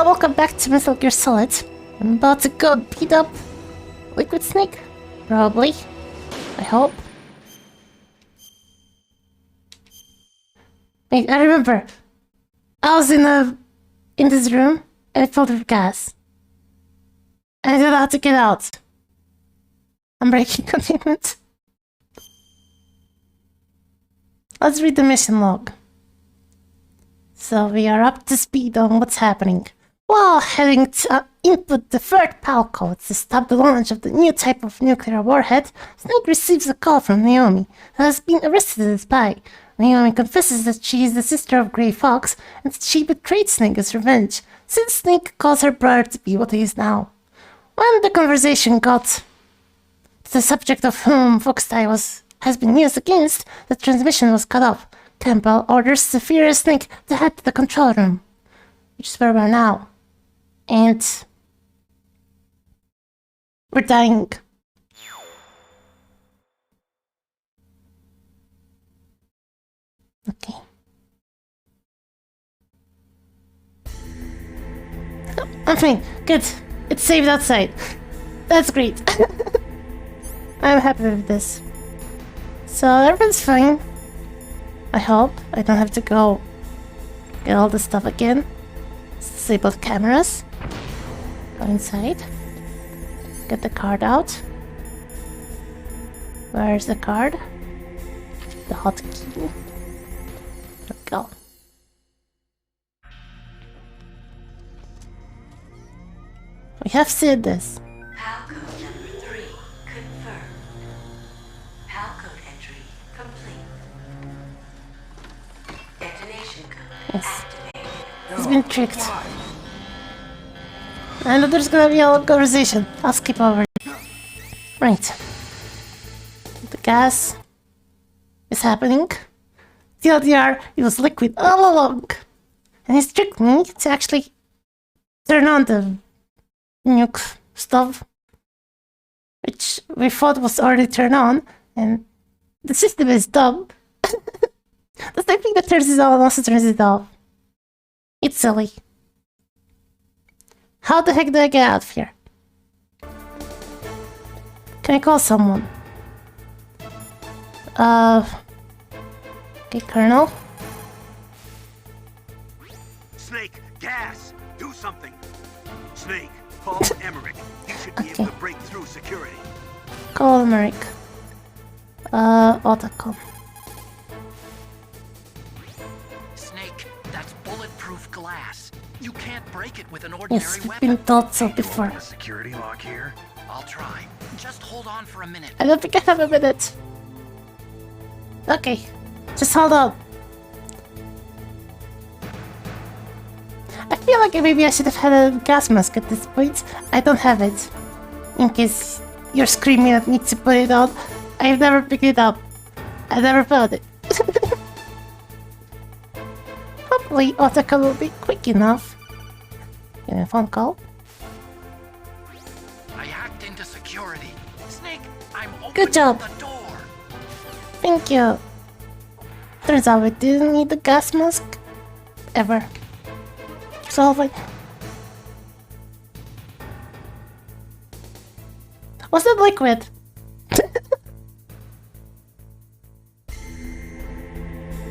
welcome back to Metal Gear Solid. I'm about to go beat up Liquid Snake. Probably. I hope. Wait, I remember. I was in this room and it filled with gas. And I didn't know how to get out. I'm breaking containment. Let's read the mission log. So we are up to speed on what's happening. While heading to input the third PAL code to stop the launch of the new type of nuclear warhead, Snake receives a call from Naomi, who has been arrested as a spy. Naomi confesses that she is the sister of Grey Fox and that she betrayed Snake as revenge, since Snake caused her brother to be what he is now. When the conversation got to the subject of whom Foxeye has been used against, the transmission was cut off. Campbell orders the furious Snake to head to the control room, which is where we are now. And we're dying. Okay. Oh, I'm fine. Good. It's saved outside. That's great. I'm happy with this. So everyone's fine. I hope I don't have to go get all this stuff again. Disable the cameras. Go inside. Get the card out. Where's the card? The hotkey. There we go. We have said this. PAL code number 3 confirmed. PAL code entry complete. Detonation code activated. He's been tricked. I know there's gonna be a long conversation. I'll skip over it. Right. The gas is happening. TLDR, it was liquid all along. And he's tricked me to actually turn on the nuke stuff, which we thought was already turned on, and the system is dumb. The same thing that turns it on also turns it off. It's silly. How the heck do I get out of here? Can I call someone? Okay, Colonel. Snake, gas! Do something! Snake, call Emmerich. He should be able to break through security. Call Emmerich. Autocom. Snake, that's bulletproof glass. You can't break it with an ordinary Yes, we've weapon. been told so before. A security lock here? I'll try. Just hold on for a minute. I don't think I have a minute. Okay, just hold on. I feel like maybe I should have had a gas mask at this point. I don't have it. In case you're screaming at me to put it on. I've never picked it up. I never found it. Hopefully Otaka will be quick enough. Get a phone call. I hacked into security. Snake, I'm opening Good job. the door. Thank you. Turns out we didn't need the gas mask. Ever. So like, was it liquid?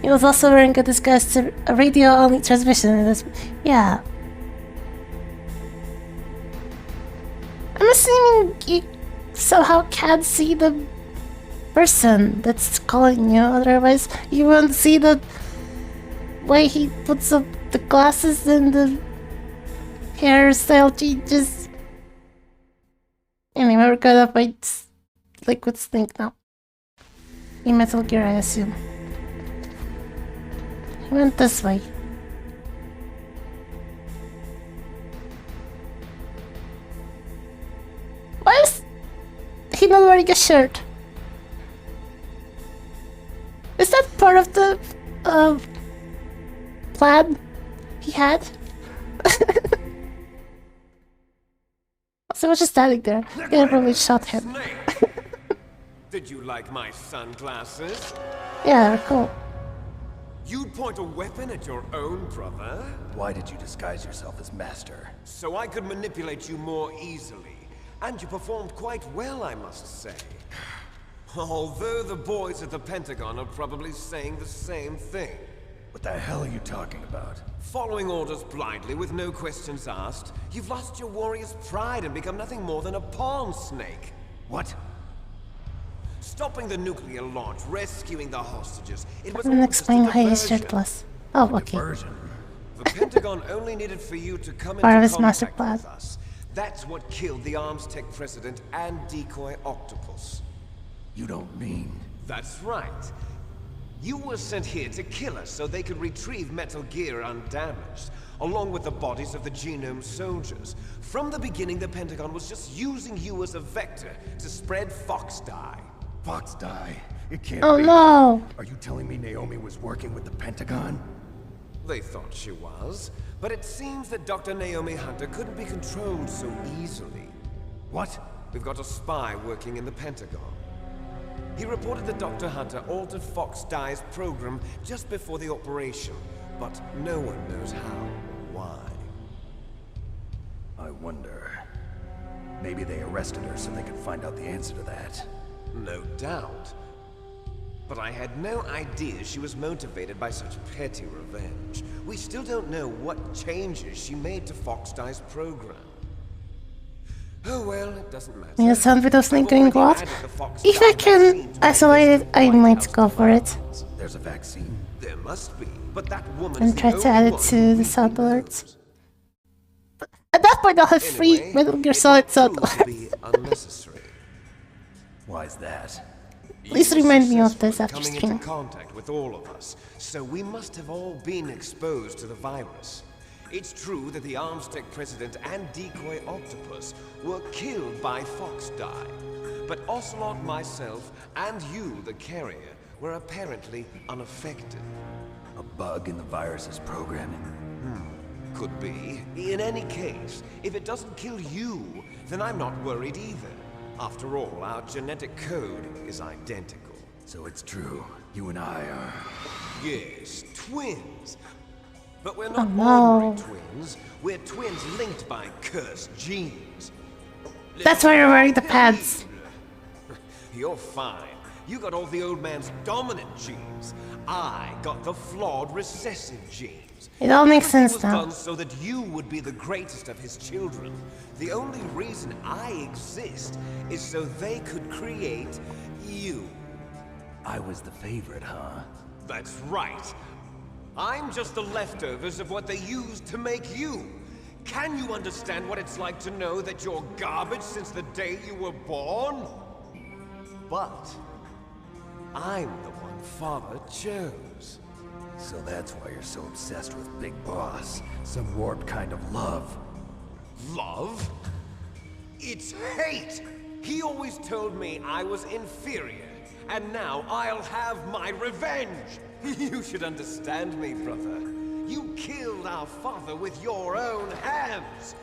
He was also wearing a disguise to a radio-only transmission in this. Yeah. I'm assuming you somehow can't see the person that's calling you, otherwise you won't see the way he puts up the glasses and the hairstyle changes. Anyway, we're gonna fight Liquid Snake now. In Metal Gear, I assume. He went this way. Why is he not wearing a shirt? Is that part of the plan he had? So I was just standing there. I probably shot him. Did you like my sunglasses? Yeah, they're cool. You'd point a weapon at your own brother? Why did you disguise yourself as Master? So I could manipulate you more easily. And you performed quite well, I must say. Although the boys at the Pentagon are probably saying the same thing. What the hell are you talking about? Following orders blindly with no questions asked, you've lost your warrior's pride and become nothing more than a pawn snake. What? Stopping the nuclear launch, rescuing the hostages. It was And all explain just a why he's diversion. shirtless. Oh, okay. Diversion. The Pentagon only needed for you to come Part of into his master contact with plan. us. That's what killed the Arms Tech president and decoy octopus. You don't mean... That's right. You were sent here to kill us so they could retrieve Metal Gear undamaged, along with the bodies of the Genome soldiers. From the beginning, the Pentagon was just using you as a vector to spread Fox dye. Fox die. It can't Oh be. no! Are you telling me Naomi was working with the Pentagon? They thought she was, but it seems that Dr. Naomi Hunter couldn't be controlled so easily. What? We've got a spy working in the Pentagon. He reported that Dr. Hunter altered Fox Dye's program just before the operation, but no one knows how or why. I wonder... Maybe they arrested her so they could find out the answer to that. No doubt. But I had no idea she was motivated by such petty revenge. We still don't know what changes she made to Fox Dye's program. Oh well, it doesn't matter. Yeah, sound with those I've going already what? added the Fox If Dye I can vaccine to isolate my it, list of I White might House go for it. developments. There's a vaccine. There must be, but that woman And try to add it to the sound alerts. At that point, I'll have free Metal Gear Solid sound to be alerts. unnecessary. Why's that? Please You were remind me of successful this in after coming stream. into contact with all of us, so we must have all been exposed to the virus. It's true that the Arms Tech president and decoy octopus were killed by Fox Dye, but Ocelot, myself, and you, the carrier, were apparently unaffected. A bug in the virus's programming? Could be. In any case, if it doesn't kill you, then I'm not worried either. After all, our genetic code is identical. So it's true. You and I are... Yes, twins. But we're not no. ordinary twins. We're twins linked by cursed genes. That's why you're wearing the pants. You're fine. You got all the old man's dominant genes. I got the flawed recessive genes. It all makes Everything sense was now. done so that you would be the greatest of his children. The only reason I exist is so they could create you. I was the favorite, huh? That's right. I'm just the leftovers of what they used to make you. Can you understand what it's like to know that you're garbage since the day you were born? But I'm the one Father chose. So that's why you're so obsessed with Big Boss. Some warped kind of love. Love? It's hate! He always told me I was inferior, and now I'll have my revenge! You should understand me, brother. You killed our father with your own hands!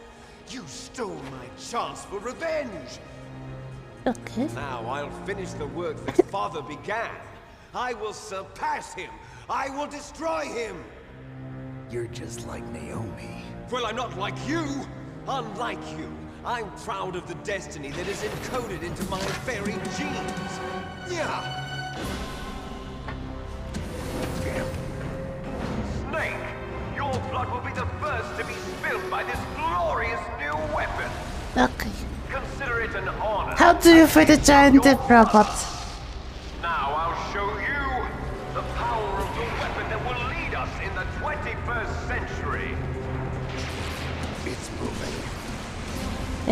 You stole my chance for revenge! Okay. Now I'll finish the work that father began. I will surpass him! I will destroy him! You're just like Naomi. Well, I'm not like you! Unlike you, I'm proud of the destiny that is encoded into my very genes! Yeah! Snake! Your blood will be the first to be spilled by this glorious new weapon! Okay. Consider it an honor. How do you fight a giant death robot? Now I'll show you the power of the weapon that will lead us in the 21st century. It's moving.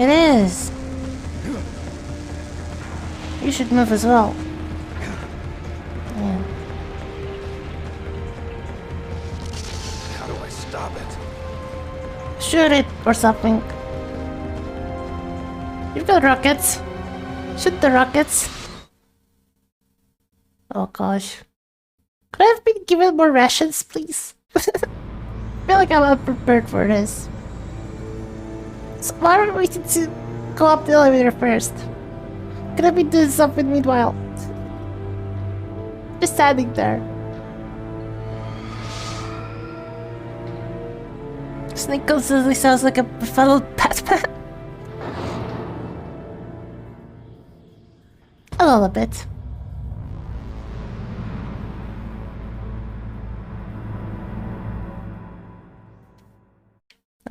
It is. You should move as well. Yeah. How do I stop it? Shoot it or something. You've got rockets. Shoot the rockets. Oh gosh. Could I have been given more rations, please? I feel like I'm unprepared for this. So why are we waiting to go up the elevator first? Could I be doing something meanwhile? Just standing there. Snake constantly sounds like a befuddled Batman. A little bit.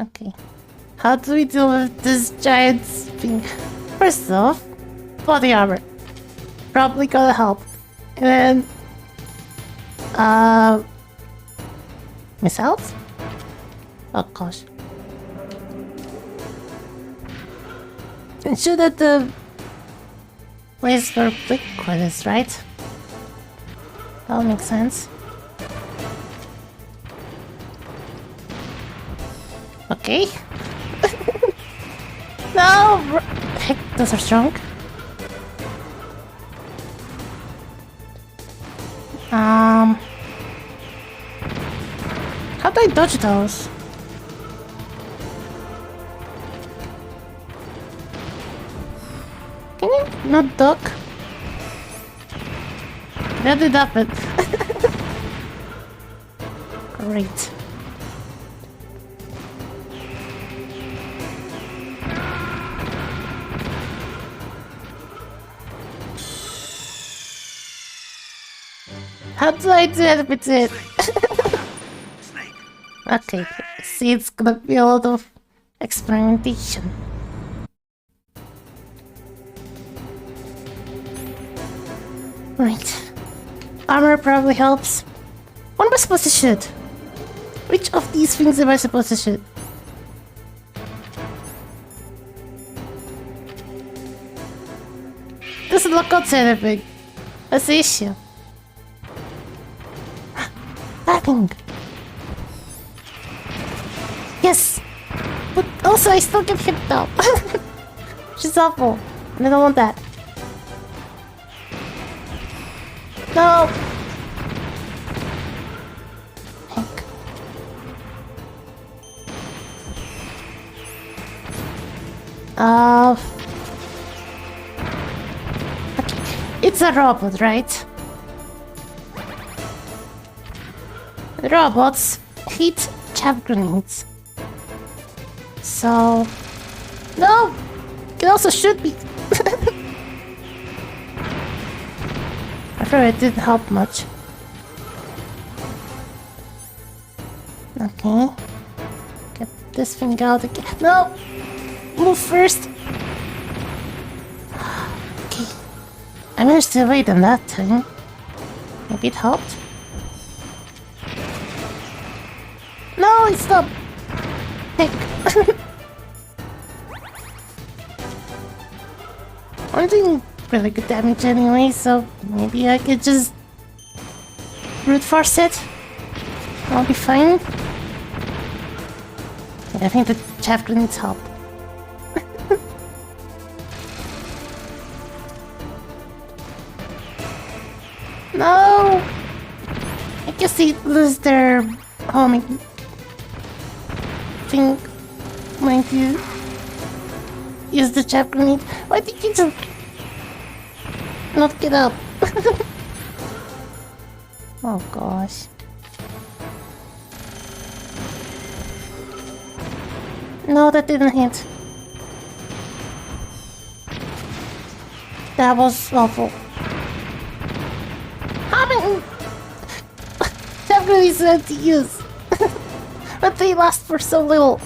Okay. How do we deal with this giant thing? First off, body armor. Probably gonna help. And then... missiles? Oh gosh. Ensure that the place where liquid is, right? That'll make sense. Okay. No! Heck, those are strong. How do I dodge those? Can you not duck? That did happen. Great. How do I do it with it? Snake. Okay, see, it's gonna be a lot of experimentation. Right. Armor probably helps. What am I supposed to shoot? Which of these things am I supposed to shoot? Doesn't look outside anything. That's the issue. Laughing. Yes! But also I still get hit though. She's awful. And I don't want that. No! Heck. Okay. It's a robot, right? Robots hit chaff grenades. So... No! It also should be... I thought it didn't help much. Okay. Get this thing out again. No! Move first! Okay. I managed to evade them that time. Maybe it helped. No, it's not. Heck. I'm doing really good damage anyway, so maybe I could just brute force it. I'll be fine. I think the chapter needs help. No! I guess they lose their homing thing when you use the chap grenade. Why did you just not get up? Oh gosh. No, that didn't hit. That was awful. Having chap grenades are to use. But they last for so little.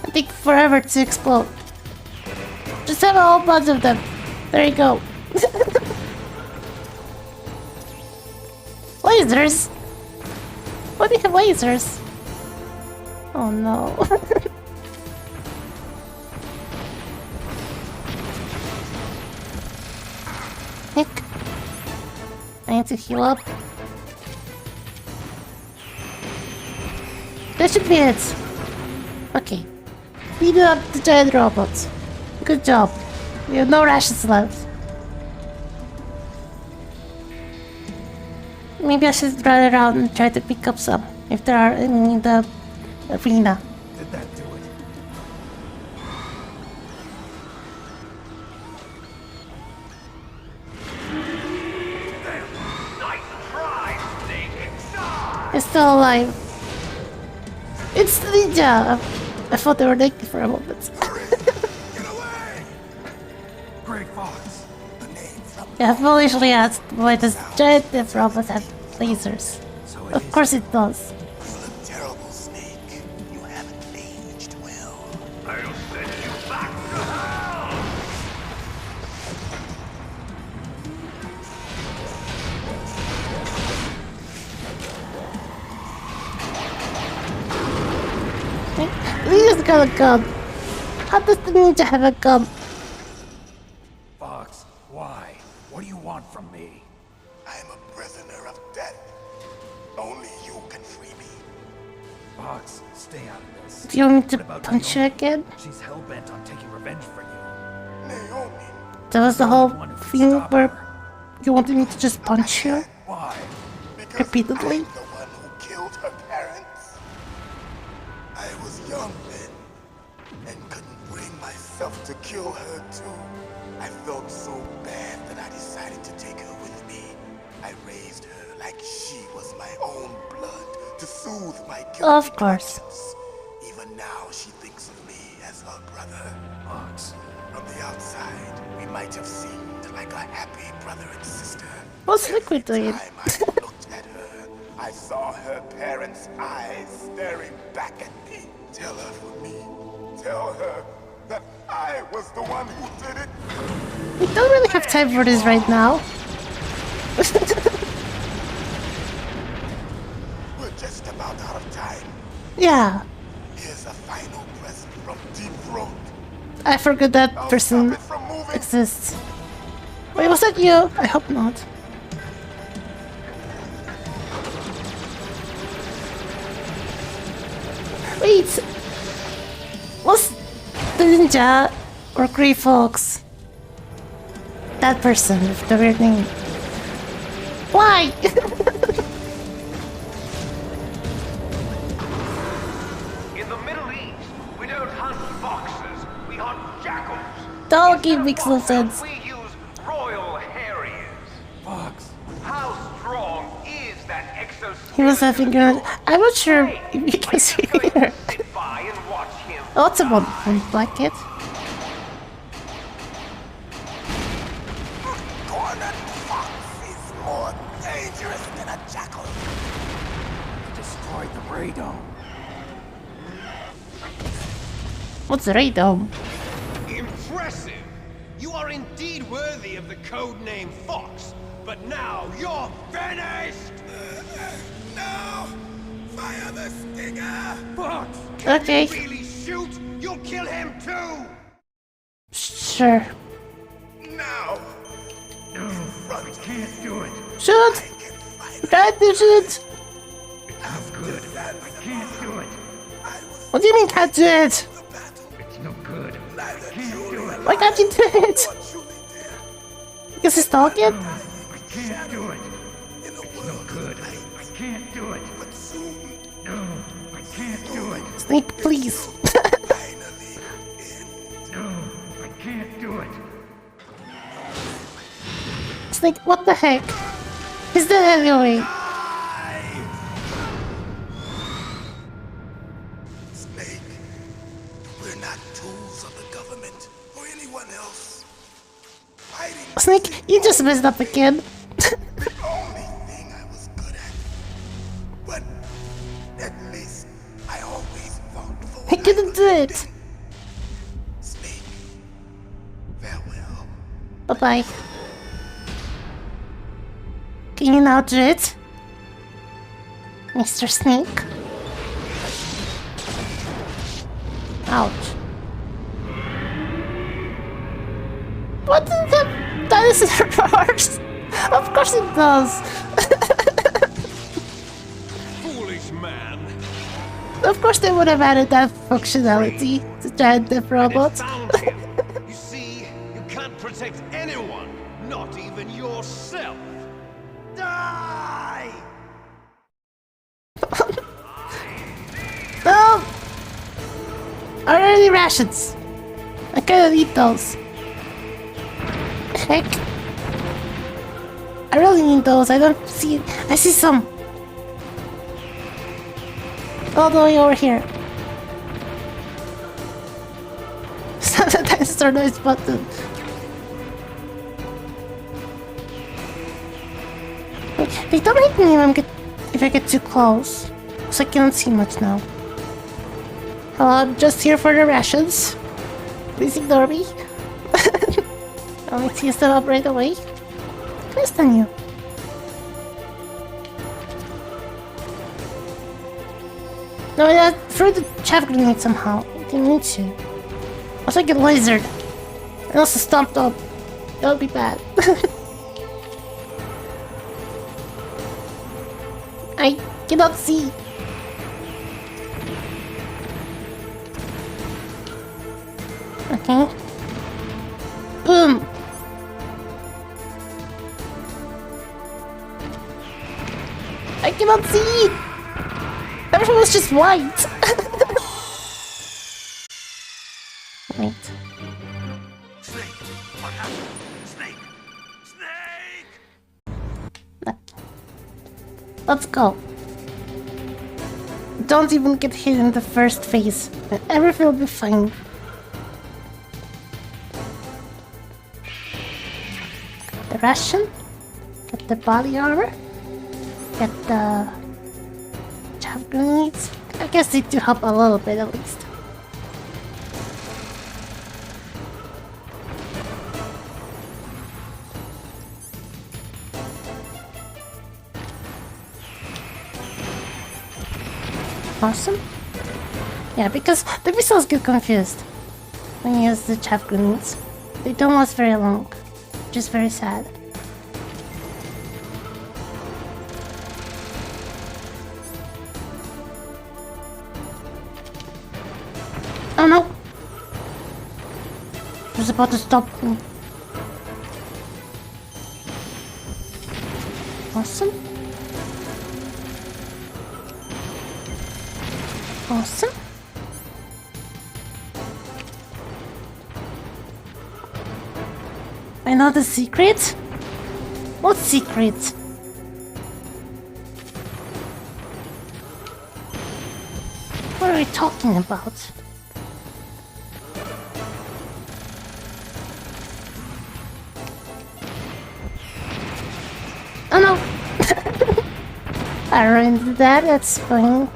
They take forever to explode. Just have a whole bunch of them. There you go. Lasers? Why do you have lasers? Oh no. Heck. I need to heal up. That should be it. Okay. Beat up the giant robots. Good job. We have no rations left. Maybe I should run around and try to pick up some, if there are any in the arena. Did that do it? It's still alive. It's the ninja! I thought they were naked for a moment. Get away! Gray Fox, the name from Yeah, foolishly asked why does giant death robot have lasers? Of course it does. You look terrible, Snake. You haven't aged well. I'll send you back to hell! Ninja's got a gun. How does the ninja have a gun? Fox, why? What do you want from me? I'm a prisoner of death. Only you can free me. Fox, stay out of this. Do you want me to What about punch you Naomi? again? She's hell-bent on taking revenge for you. Naomi? That was the You're whole one who can thing stop where her. you wanted me to just punch you? Why? Because Repeatedly? I'm the one who killed her parents. I was young then and couldn't bring myself to kill her too. I felt so bad that I decided to take her with me. I raised her like she was my own blood to soothe my guilty Of course. conscience. Even now she thinks of me as her brother. Fox, from the outside, we might have seemed like a happy brother and sister. What's Liquid doing? Time I looked at her, I saw her parents' eyes staring back at me. Tell her for me. Tell her that I was the one who did it. We don't really have time for this right now. We're just about out of time. Yeah, Here's a final present from Deep Throat. I forgot that I'll person stop it from moving. exists. Wait, was that you? I hope not. Wait! Was the ninja or Grey Fox that person with the weird name? Why? In the Middle East, we don't hunt foxes, we hunt jackals. Doggy makes no sense. We use royal harriers. Fox, How strong is that exoskeleton? He was having a... I'm not sure if you can see here. Sit by and watch him. Oh, it's a wonderful blanket. Cornered Fox is more dangerous than a jackal. Destroyed the radome. What's the radome? Impressive! You are indeed worthy of the code name Fox, but now you're finished! No! Fire the stinger! Fox! Okay, Really shoot? You'll kill him too! sure. Now! No, I can't do it. Shoot! Can't do shoot! I'm good. I can't do it. What do you mean can't do it? It's no good. I can't do it. Why can't you do it? Because he's talking? I can't do it. It's no good. I can't do it. No, I can't do it. Snake, please. No, I can't do it. Snake, what the heck? He's dead anyway. Snake, we're not tools of the government or anyone else. Fighting Snake, you just messed up again. the only thing I was good at. But at least I always fought for He what I couldn't do believed it. in. Snake, farewell. Bye-bye. Can you now do it? Mr. Snake? Ouch. What did that dinosaur reverse? Of course it does. Foolish man! Of course they would have added that functionality to Giant Death And it Robot. found him. You see, you can't protect anyone, not even yourself. Die! No! Are there any rations? I kinda need those. Heck. I really need those. I don't see... I see some. All the way over here. Stop the dinosaur noise button. They don't hit me if I get too close. So I can't see much now. Hello, I'm just here for the rations. Please ignore me. I'll need to use them up right away. Nice on you. No, I threw the chaff grenade somehow. I didn't need to. I was like a lizard. I also stomped up. That would be bad. I cannot see. Okay. Boom. I cannot see. Everything was just white. Wait. Snake! What happened? Snake! Snake! Let's go. Don't even get hit in the first phase. Everything will be fine. Get the ration. Get the body armor. Get the chaff grenades. I guess they do help a little bit at least. Awesome. Yeah, because the missiles get confused when you use the chaff grenades. They don't last very long, which is very sad. Oh no! I was about to stop me. Awesome. Awesome. I know the secret? What secret? What are we talking about? Oh no! I ruined that, that's fine.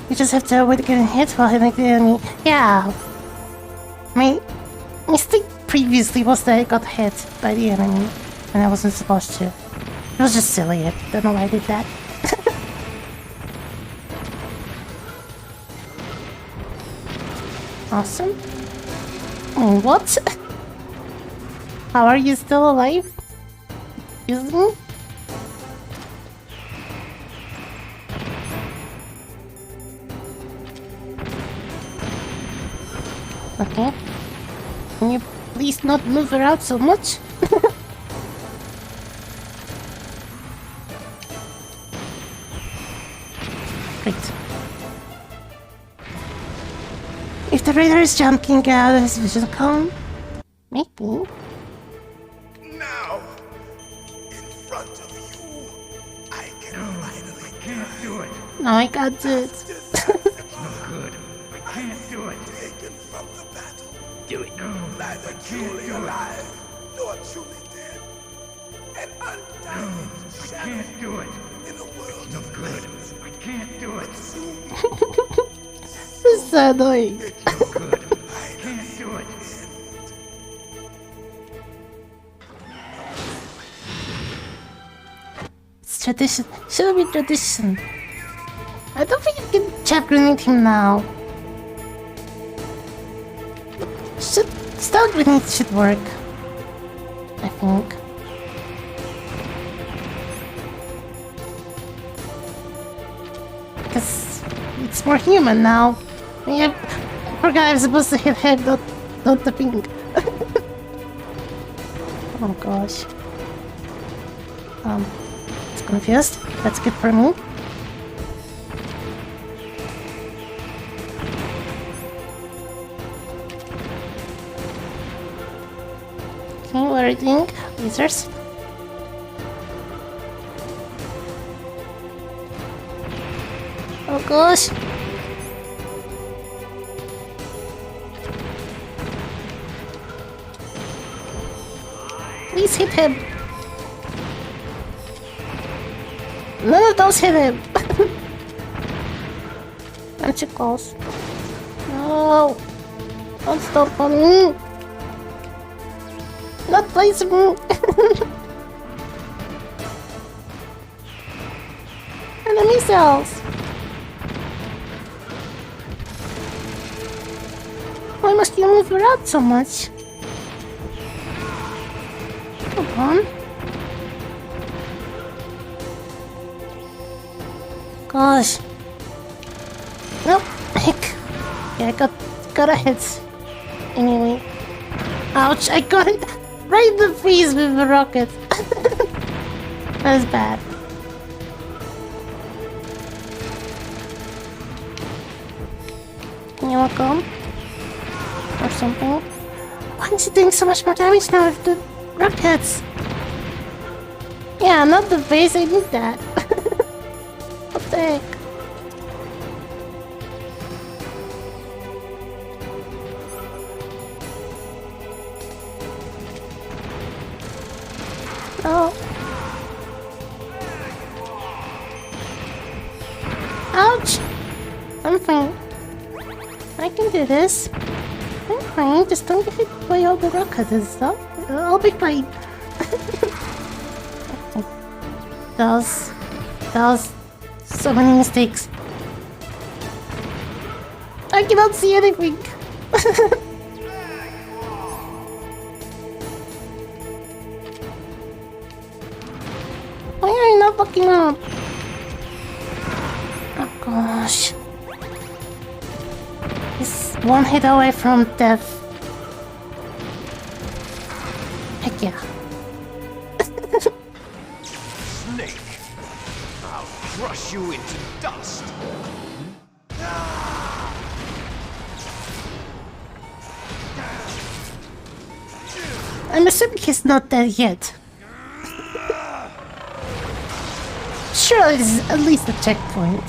You just have to avoid getting hit while hitting the enemy. Yeah. My mistake previously was that I got hit by the enemy and I wasn't supposed to. It was just silly. I don't know why I did that. Awesome. What? How are you still alive? Excuse me? Okay. Can you please not move around so much? Great. If the raider is jumping out of his vision cone, maybe. Now, in front of you, I can finally Can't do it. No, I can't do it. No good. I can't do it. taken from the battle. Do it. No. Neither truly alive nor truly dead. An undying shadow Can't do it. in a world No of good. flames. I can't do it. Soon, This is so annoying. No good. I can't do it. It's tradition. Should be tradition. I don't think you can chat grenade him now. Stun grenade should work. I think. Because it's more human now. Yeah, poor guy was supposed to hit head, not the ping. Oh gosh. It's confused. That's good for me. Okay, what are you doing? Lasers. Oh gosh. Please hit him. None of those hit him. I'm too close. No. Don't stop on me. Not placing me. Enemy cells. Why must you move around so much? Come on. Gosh. Nope. Heck. Yeah, I got a hit. Anyway. Ouch, I got it right in the face with the rocket. That was bad. You're welcome. Or something. Why is he doing so much more damage now with the rockets? Yeah, not the base, I need that. What the heck? Oh. Ouch! I'm fine. I can do this. I'm fine, just don't get hit by all the rockets and stuff. I'll be fine. That was so many mistakes. I cannot see anything. Why are you not fucking up? Oh gosh. He's one hit away from death. Heck yeah. Snake! I'll crush you into dust! I'm assuming he's not dead yet. Sure, it's at least a checkpoint.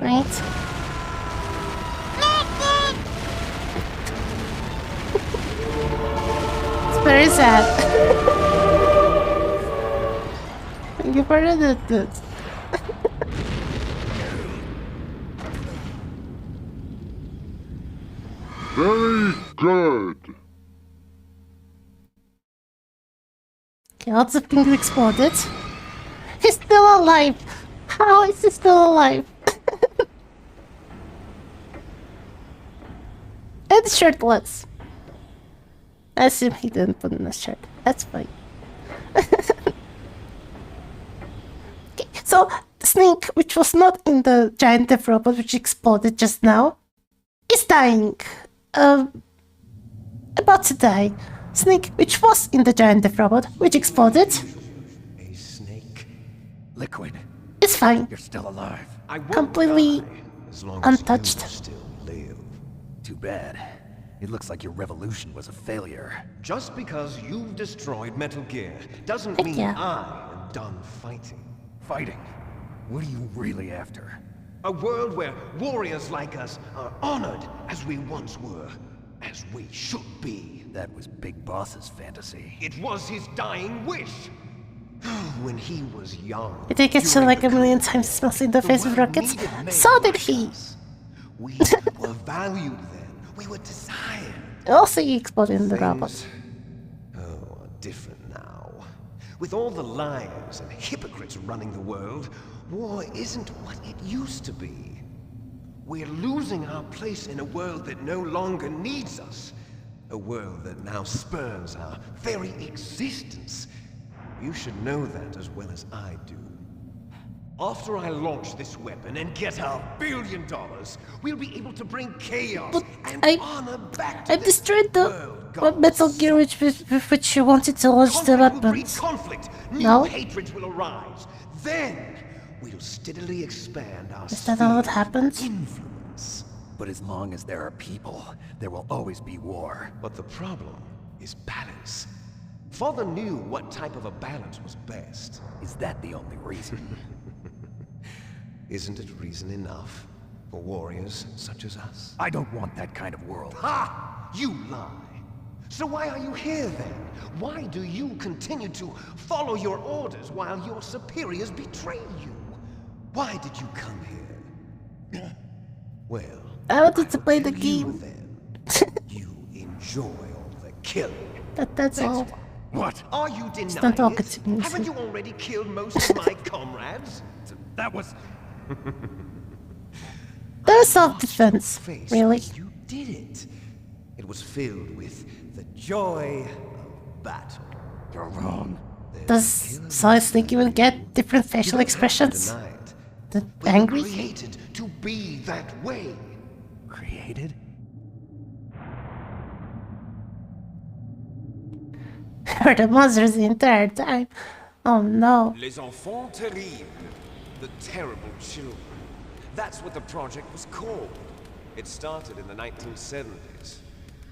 Right? It's very sad. Thank you for this. Very good. Okay, lots of things exploded. He's still alive! How is he still alive? And shirtless. I assume he didn't put in a shirt. That's fine. Okay, so Snake, which was not in the giant death robot which exploded just now, is dying. About to die. Snake, which was in the giant death robot which exploded, A snake. Liquid, is fine. you're still alive. I won't Completely die as long untouched. as you still live. Too bad. It looks like your revolution was a failure. Just because you've destroyed Metal Gear doesn't Heck mean yeah. I am done fighting. Fighting? What are you really after? A world where warriors like us are honored as we once were, as we should be. That was Big Boss's fantasy. It was his dying wish. When he was young. Did he get shot like a million times, smashed in the face with world rockets? needed men So did like he. us. We were valued then. We were desired. Also, he exploded in the robot. Things, are different now. With all the liars and hypocrites running the world, war isn't what it used to be. We're losing our place in a world that no longer needs us. A world that now spurns our very existence. You should know that as well as I do. After I launch this weapon and get $1 billion, we'll be able to bring chaos But and honor back to I this destroyed the world. Metal Gear with which you wanted to launch the Conflict will breed weapons. conflict. New No? hatreds will arise. Then we'll steadily expand our Is that not what sphere happens? of influence. But as long as there are people, there will always be war. But the problem is balance. Father knew what type of a balance was best. Is that the only reason? Isn't it reason enough for warriors such as us? I don't want that kind of world. Ha! You lie! So why are you here then? Why do you continue to follow your orders while your superiors betray you? Why did you come here? Well, I wanted to play the tell you game. then. You enjoy all the killing. That's all. What? Are you denying don't talk it? to me, Haven't so- you already killed most of my comrades? That was... That was self-defense, Face really. you did it. It was filled with the joy of battle. You're wrong. Does Solid Snake even get different facial expressions? Deny it. The We were angry? created to be that way. Created? Or the monsters the entire time. Oh no. Les enfants terribles. The terrible children. That's what the project was called. It started in the 1970s.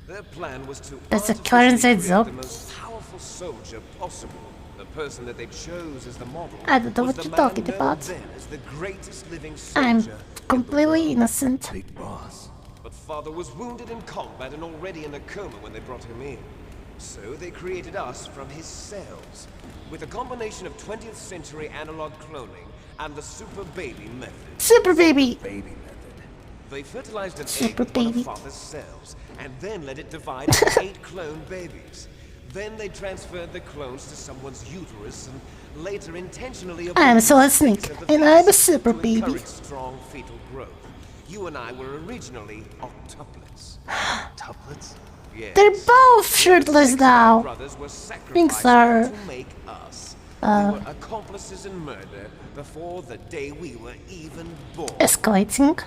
Their plan was to There's a killer artificially inside create Zoe. the most powerful soldier possible. The person that they chose as the model I don't know was what the you're man talking known about. then as the greatest living I'm soldier in the completely world. innocent. Big boss. But father was wounded in combat and already in a coma when they brought him in. So they created us from his cells, with a combination of 20th century analog cloning and the super baby method. Super baby! Baby method. They fertilized an Super egg with one baby. of father's cells, and then let it divide into 8 clone babies. Then they transferred the clones to someone's uterus and later intentionally I'm aborted Solid 6 Snake, of the and I'm a fetuses super to baby. encourage strong fetal growth. You and I were originally octuplets. Tuplets? Yes. They're both shirtless now. Brothers were Things sacrificed are, to make us. We were accomplices in murder before the day we were even born. escalating.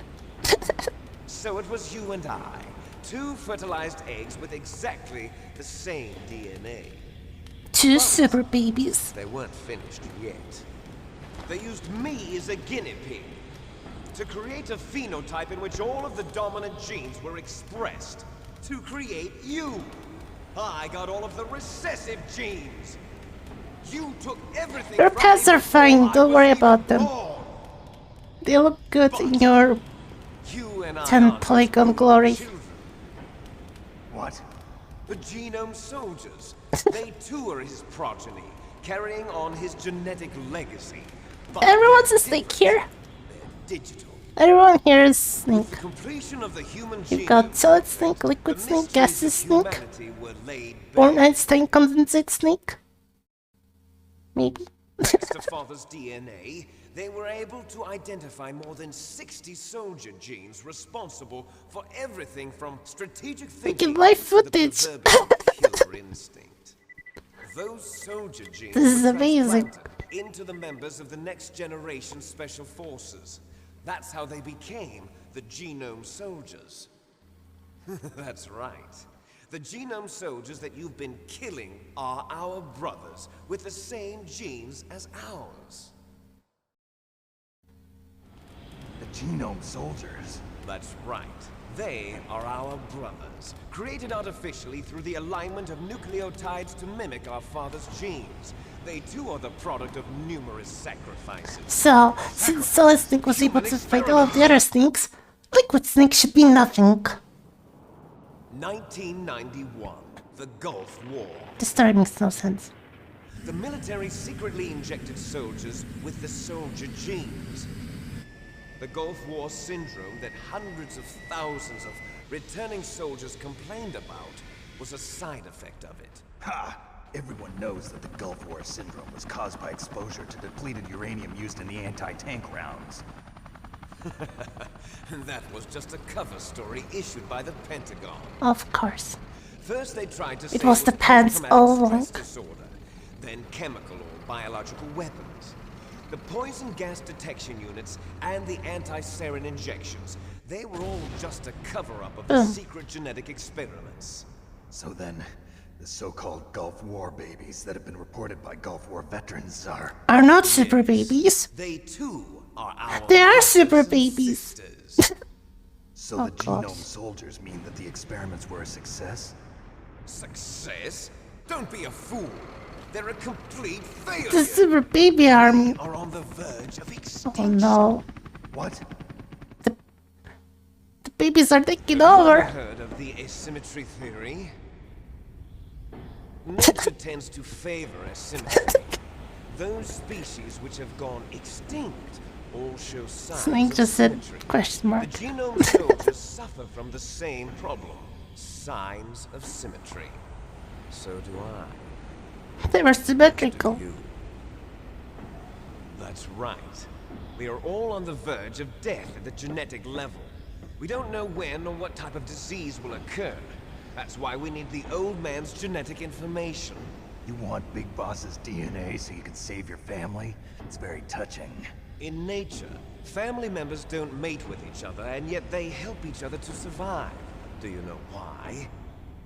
So it was you and I, 2 fertilized eggs with exactly the same DNA. Two super babies. They weren't finished yet. They used me as a guinea pig to create a phenotype in which all of the dominant genes were expressed. To create you. I got all of the recessive genes. You took everything. Your from pets me are fine, before I don't was worry even about them. born. They look good in your You and I 10 aren't polygon just glory. children. What? The genome soldiers. They too are his progeny, carrying on his genetic legacy. But Everyone's a they're snake different. here. They're digital. Everyone here is Snake. Completion of the human You've genome. got Solid Snake, Liquid The Snake, mysteries Gaseous of Snake, humanity were laid Born bare. Einstein Condensate Snake. Maybe. Thanks to father's DNA, they were able to identify more than 60 soldier genes responsible for everything from strategic thinking my to the footage. proverbial killer instinct. Those soldier genes This is were amazing. transplanted into the members of the next generation special forces. That's how they became the genome soldiers. That's right. The genome soldiers that you've been killing are our brothers with the same genes as ours. The genome soldiers. That's right. They are our brothers, created artificially through the alignment of nucleotides to mimic our father's genes. They too are the product of numerous sacrifices. So, since Solid Snake was able to fight all of the other snakes, Liquid Snake should be nothing. 1991, the Gulf War. This story makes no sense. The military secretly injected soldiers with the soldier genes. The Gulf War syndrome that hundreds of thousands of returning soldiers complained about was a side effect of it. Ha! Everyone knows that the Gulf War syndrome was caused by exposure to depleted uranium used in the anti-tank rounds. That was just a cover story issued by the Pentagon. Of course. First they tried to It say was the pants post-traumatic all stress along. disorder, then chemical or biological weapons. The poison gas detection units and the anti-sarin injections, they were all just a cover-up of the Boom. secret genetic experiments. So then, the so-called Gulf War babies that have been reported by Gulf War veterans are... Are not super babies. They too are our They are brothers super and babies. sisters. So Oh, the God. genome soldiers mean that the experiments were a success? Success? Don't be a fool. They're a complete failure. The super baby army. Are on the verge of Oh extinction. no. What? The babies are taking Have you over. ever heard of the asymmetry theory? Nature tends to favor asymmetry. Those species which have gone extinct all show signs Snake of just said symmetry. question mark. The genome soldiers suffer from the same problem. Signs of symmetry. So do I. They were symmetrical. You. That's right. We are all on the verge of death at the genetic level. We don't know when or what type of disease will occur. That's why we need the old man's genetic information. You want Big Boss's DNA so you can save your family? It's very touching. In nature, family members don't mate with each other, and yet they help each other to survive. Do you know why?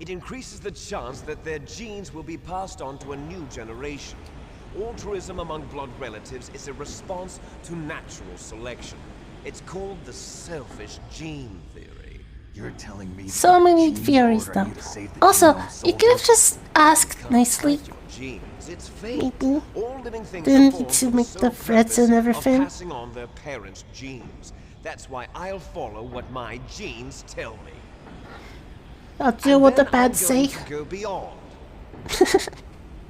It increases the chance that their genes will be passed on to a new generation. Altruism among blood relatives is a response to natural selection. It's called the selfish gene theory. You're telling me So that many genes theories order though. you to save the Also, genome you could have soldiers? just asked Can't nicely. fight your genes. It's fate. Maybe. All living things Didn't are need born to for make sole the threats and purpose everything. Of passing on their parents' genes. That's why I'll follow what my genes tell me. I'll do And what the then I'm bad going say. to go beyond.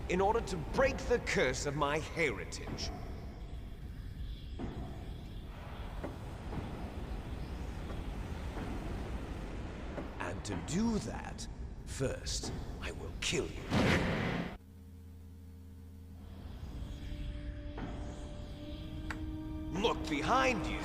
In order to break the curse of my heritage. And to do that, first, I will kill you. Look behind you.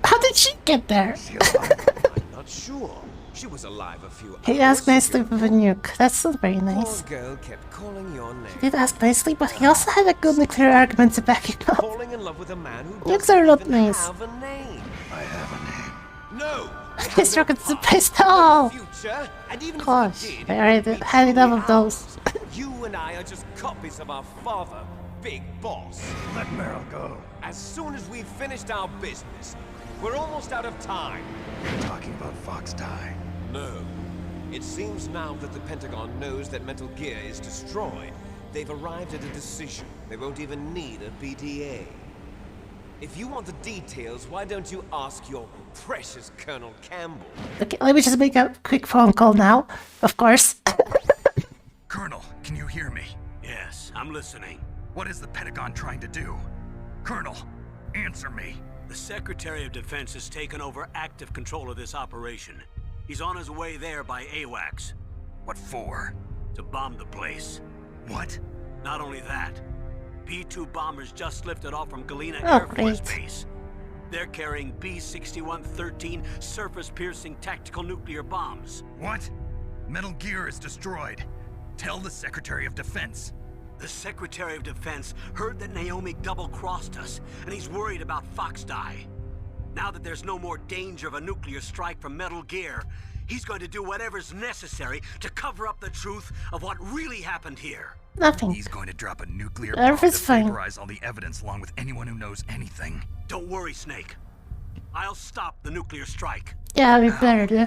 How did she get there? I'm not sure. She was alive a few He hours asked nicely ago. with a nuke. That's not very Poor nice. girl kept calling your name. He did ask nicely, but he also had a good nuclear argument to back it up. Falling in love with a man who Nukes doesn't are not even nice. have a name. I have a name. No. it He's has no talking past, surprised. no Oh, future, and even gosh, if it did, I already it would be had enough truly of those. ours. You and I are just copies of our father, Big Boss. Let Meryl go. As soon as we've finished our business, we're almost out of time. You're talking about Fox Die. No. It seems now that the Pentagon knows that Metal Gear is destroyed, they've arrived at a decision. They won't even need a BDA. If you want the details, why don't you ask your precious Colonel Campbell? Okay, let me just make a quick phone call now. Of course. Colonel, can you hear me? Yes, I'm listening. What is the Pentagon trying to do? Colonel, answer me. The Secretary of Defense has taken over active control of this operation. He's on his way there by AWACS. What for? To bomb the place. What? Not only that, B-2 bombers just lifted off from Galena Oh, Air Force great. Base. They're carrying B-6113 surface-piercing tactical nuclear bombs. What? Metal Gear is destroyed. Tell the Secretary of Defense. The Secretary of Defense heard that Naomi double-crossed us, and he's worried about Fox Die. Now that there's no more danger of a nuclear strike from Metal Gear, he's going to do whatever's necessary to cover up the truth of what really happened here. Nothing. He's going to drop a nuclear bomb to Everything's fine. vaporize all the evidence along with anyone who knows anything. Don't worry, Snake. I'll stop the nuclear strike. Yeah, we better do.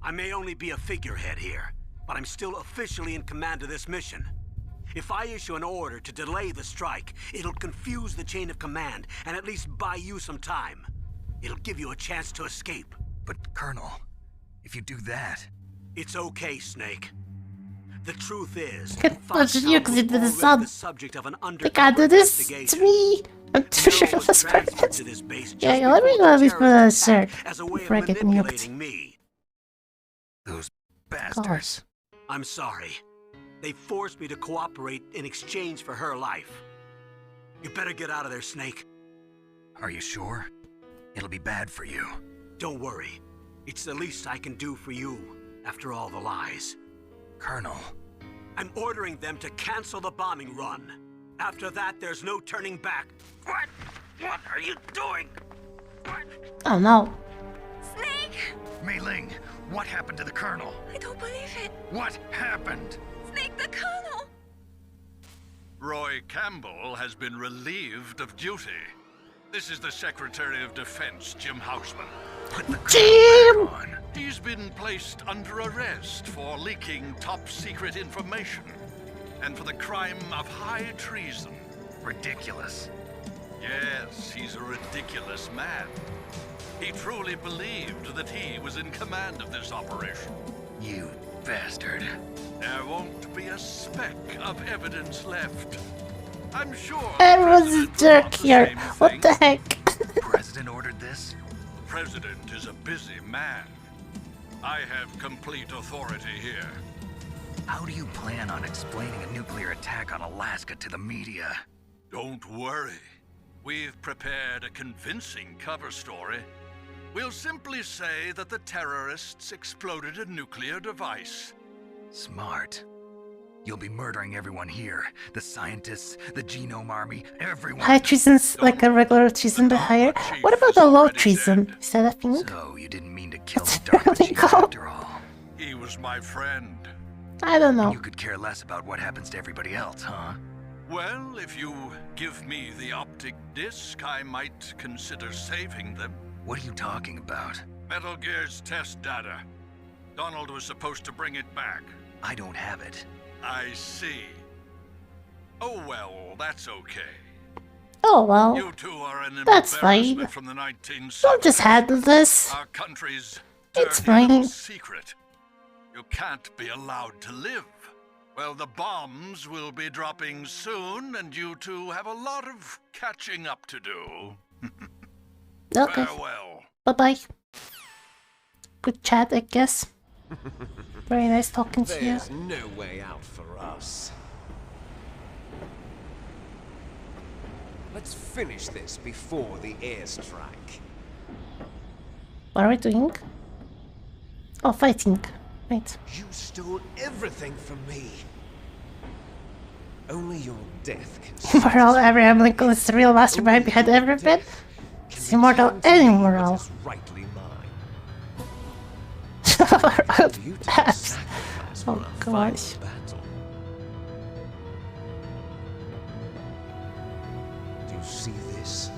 I may only be a figurehead here, but I'm still officially in command of this mission. If I issue an order to delay the strike, it'll confuse the chain of command and at least buy you some time. It'll give you a chance to escape. But, Colonel, if you do that... It's okay, Snake. The truth is, Get bunch of Foxhound nukes was into the already sun. the subject of an They can't undercover do this to investigation. me. I'm too Meryl sure was this transferred purpose. to this base Yeah, just let me before go the at least put on a terrorist shirt attack as a way of before I get nuked. manipulating me. Those Gosh. bastards. I'm sorry. They forced me to cooperate in exchange for her life. You better get out of there, Snake. Are you sure? It'll be bad for you. Don't worry. It's the least I can do for you, after all the lies. Colonel, I'm ordering them to cancel the bombing run. After that, there's no turning back. What? What are you doing? What? Oh no. Snake! Mei Ling, what happened to the Colonel? I don't believe it. What happened? Snake the Colonel! Roy Campbell has been relieved of duty. This is the Secretary of Defense, Jim Houseman. Put the Jim! Colonel back on. He's been placed under arrest for leaking top-secret information and for the crime of high treason. Ridiculous. Yes, he's a ridiculous man. He truly believed that he was in command of this operation. You bastard. There won't be a speck of evidence left. I'm sure Everyone's a jerk here. What the heck? President ordered this? The president is a busy man. I have complete authority here. How do you plan on explaining a nuclear attack on Alaska to the media? Don't worry. We've prepared a convincing cover story. We'll simply say that the terrorists exploded a nuclear device. Smart. You'll be murdering everyone here. The scientists, the genome army, everyone. High treason's like a regular treason, but higher. What about the low treason? Is that a thing? So you didn't mean to kill What's the dark really chief called? after all. He was my friend. I don't know. You could care less about what happens to everybody else, huh? Well, if you give me the optic disc, I might consider saving them. What are you talking about? Metal Gear's test data. Donald was supposed to bring it back. I don't have it. I see. Oh well, that's okay. Oh well. You two are an That's embarrassment fine. from the 1970s. We'll just handle this. Our country's It's dirty little fine. secret. You can't be allowed to live. Well, the bombs will be dropping soon, and you two have a lot of catching up to do. Okay. Farewell. Bye-bye. Good chat, I guess. Very nice talking to you. There's no way out for us. Let's finish this before the airstrike. What are we doing? Oh, fighting. Right. You stole everything from me. Only your death can Immortal Abraham Lincoln is the real mastermind behind everything. He's immortal and immoral. rightly mine. Oh Sacrifice for a gosh. final battle. Do you see this?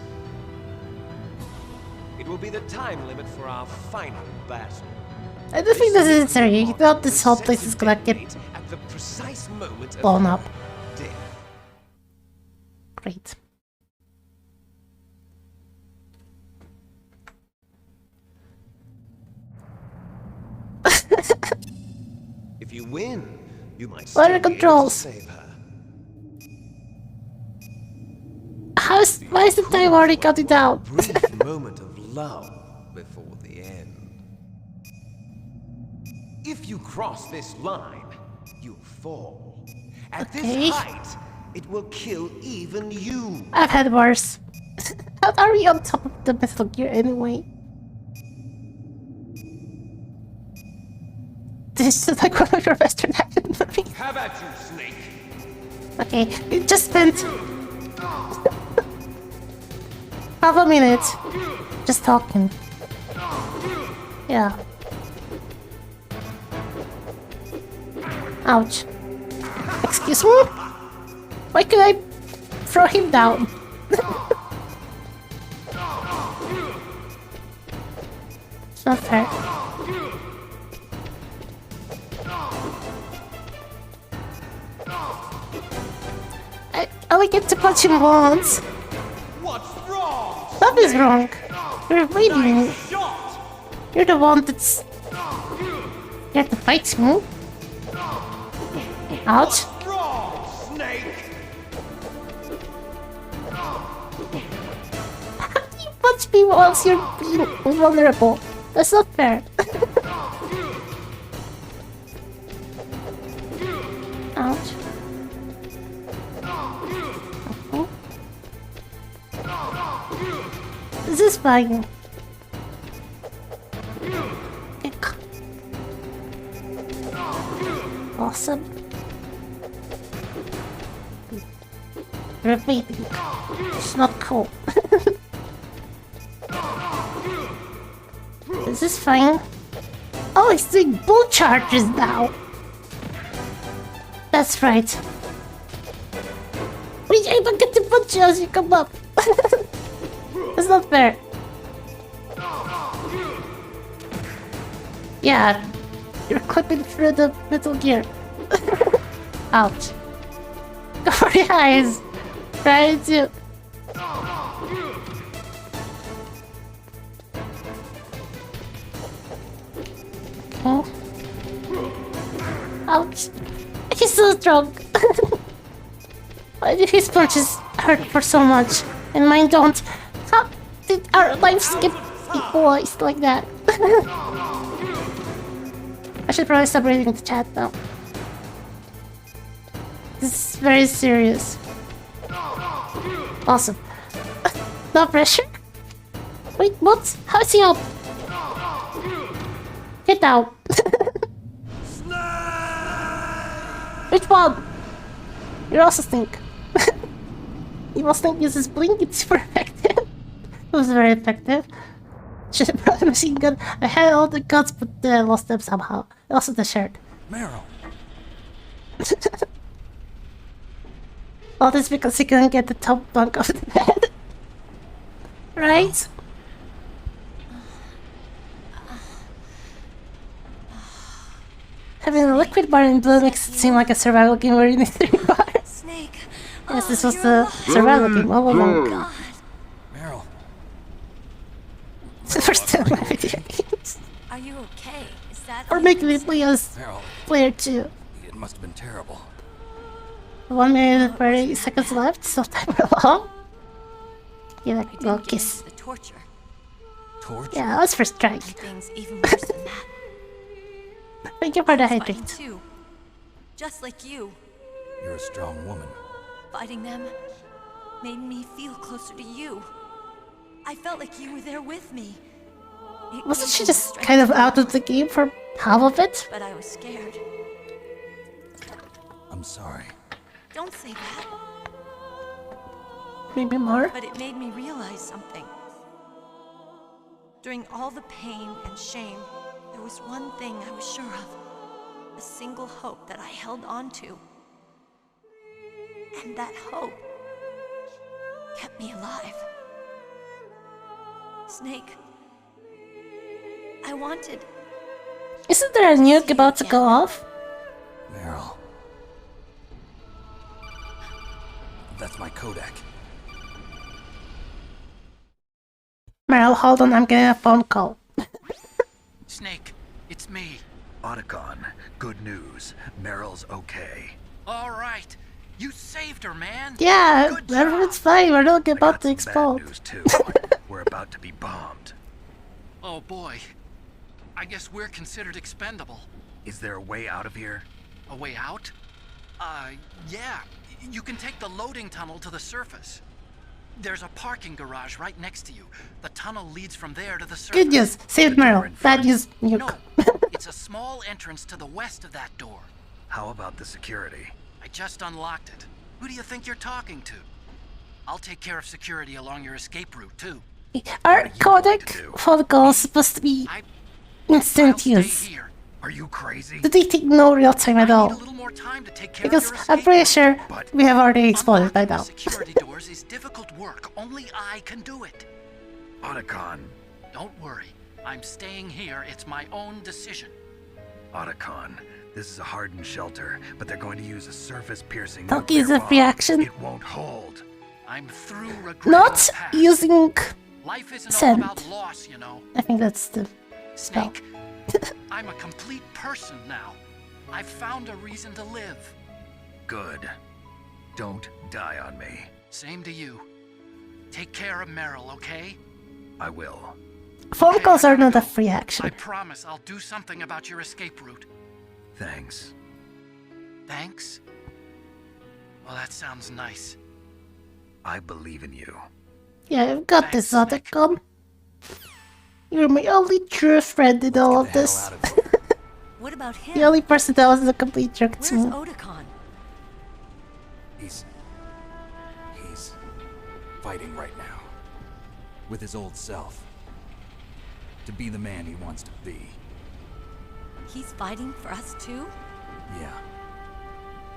It will be the time limit for our final battle. I don't think this is necessary. You thought this whole place is gonna get at the precise moment blown up. death. Great. If you win, you might What are still the be able to controls? save her. Why is the time already counting down? Brief moment of love before the end. If you cross this line, you'll fall. At Okay. this height, it will kill even you. I've had worse. How are we on top of the Metal Gear anyway? This is like one of your Western action movies. How about you, Snake? Okay, we just spent half a minute just talking. Yeah. Ouch. Excuse me? Why could I throw him down? It's not fair. I only get to punch him once. What's wrong? What is wrong? You're bleeding. Shot! You're the one that's... You have to fight me. Ouch. Wrong, Snake! How do you punch me once you're being vulnerable? That's not fair. Ouch. Okay. This is fine. Ick. Awesome. Repeating. It's not cool. This is fine. Oh, it's doing bull charges now. That's right. We even get to punch you as you come up. That's not fair. Yeah, you're clipping through the Metal Gear. Ouch. Go for the eyes. Try to. Okay. Ouch. He's so strong. Why did his punches hurt for so much and mine don't? How did our lives get equalized like that? I should probably stop reading the chat now. This is very serious. Awesome. No pressure? Wait, what? How is he up? Get out. Which one? You also stink. Evil Snake uses blink, it's super effective. It was very effective. Should have brought a machine gun. I had all the guns, but I lost them somehow. Also the shirt. Meryl. All this because he couldn't get the top bunk of the bed. Right? Having a liquid bar in blood makes it seem like a survival game where you need 3 bars. Snake. Yes, this was the survival game all along. God. Meryl. It's the first time in my video games. Are you okay? Is that Or making me play as Meryl. player 2. It must have been terrible. 1 minute and 30 seconds left, so timer long. Yeah, I like didn't little get kiss. into the torture. Torture? Yeah, that was first try. Things even worse than that. Thank you for the I was fighting hydrate. too. Just like you. You're a strong woman. Fighting them made me feel closer to you. I felt like you were there with me. It Wasn't gave she me the just strength kind of to out go of the game for half of it? But I was scared. I'm sorry. Don't say that. Maybe more? But it made me realize something. During all the pain and shame, there was one thing I was sure of. A single hope that I held on to. And that hope kept me alive. Snake, I wanted... Isn't there a nuke about to go off? Meryl. That's my Kodak. Meryl, hold on, I'm getting a phone call. Snake, it's me. Otacon, good news. Meryl's okay. All right. You saved her, man. Yeah, Good job. everyone's fine, we're not I about got to some explode. bad news too. We're about to be bombed. Oh boy. I guess we're considered expendable. Is there a way out of here? A way out? Yeah. You can take the loading tunnel to the surface. There's a parking garage right next to you. The tunnel leads from there to the surface. Good news, saved Meryl. Bad news, nuke. No, it's a small entrance to the west of that door. How about the security? I just unlocked it. Who do you think you're talking to? I'll take care of security along your escape route, too. Our codec phone call is supposed to be I'll instant stay use. here. Are you crazy? Do they take no real time at I need a all? little more time to take care Because of your I'm escape pretty route. sure But- we have already exploded by Unlocking now. the security doors is difficult work. Only I can do it. Otacon. Don't worry. I'm staying here. It's my own decision. Otacon. This is a hardened shelter, but they're going to use a surface-piercing Don't nuclear use a bomb. reaction. It won't hold. I'm through regretting Not the past. using... Life isn't send. all about loss, you know. I think that's the spell. Snake, I'm a complete person now. I've found a reason to live. Good. Don't die on me. Same to you. Take care of Meryl, okay? I will. Phone Okay, calls I are gotta not a go. free action. I promise I'll do something about your escape route. Thanks. Thanks? Well, that sounds nice. I believe in you. Yeah, I've got this, Thanks, Nick. Otacon. You're my only true friend in all of Get the hell this. out of here. What about him? The only person that wasn't a complete jerk to Where's me. Otakon? He's fighting right now. With his old self. To be the man he wants to be. He's fighting for us too? Yeah.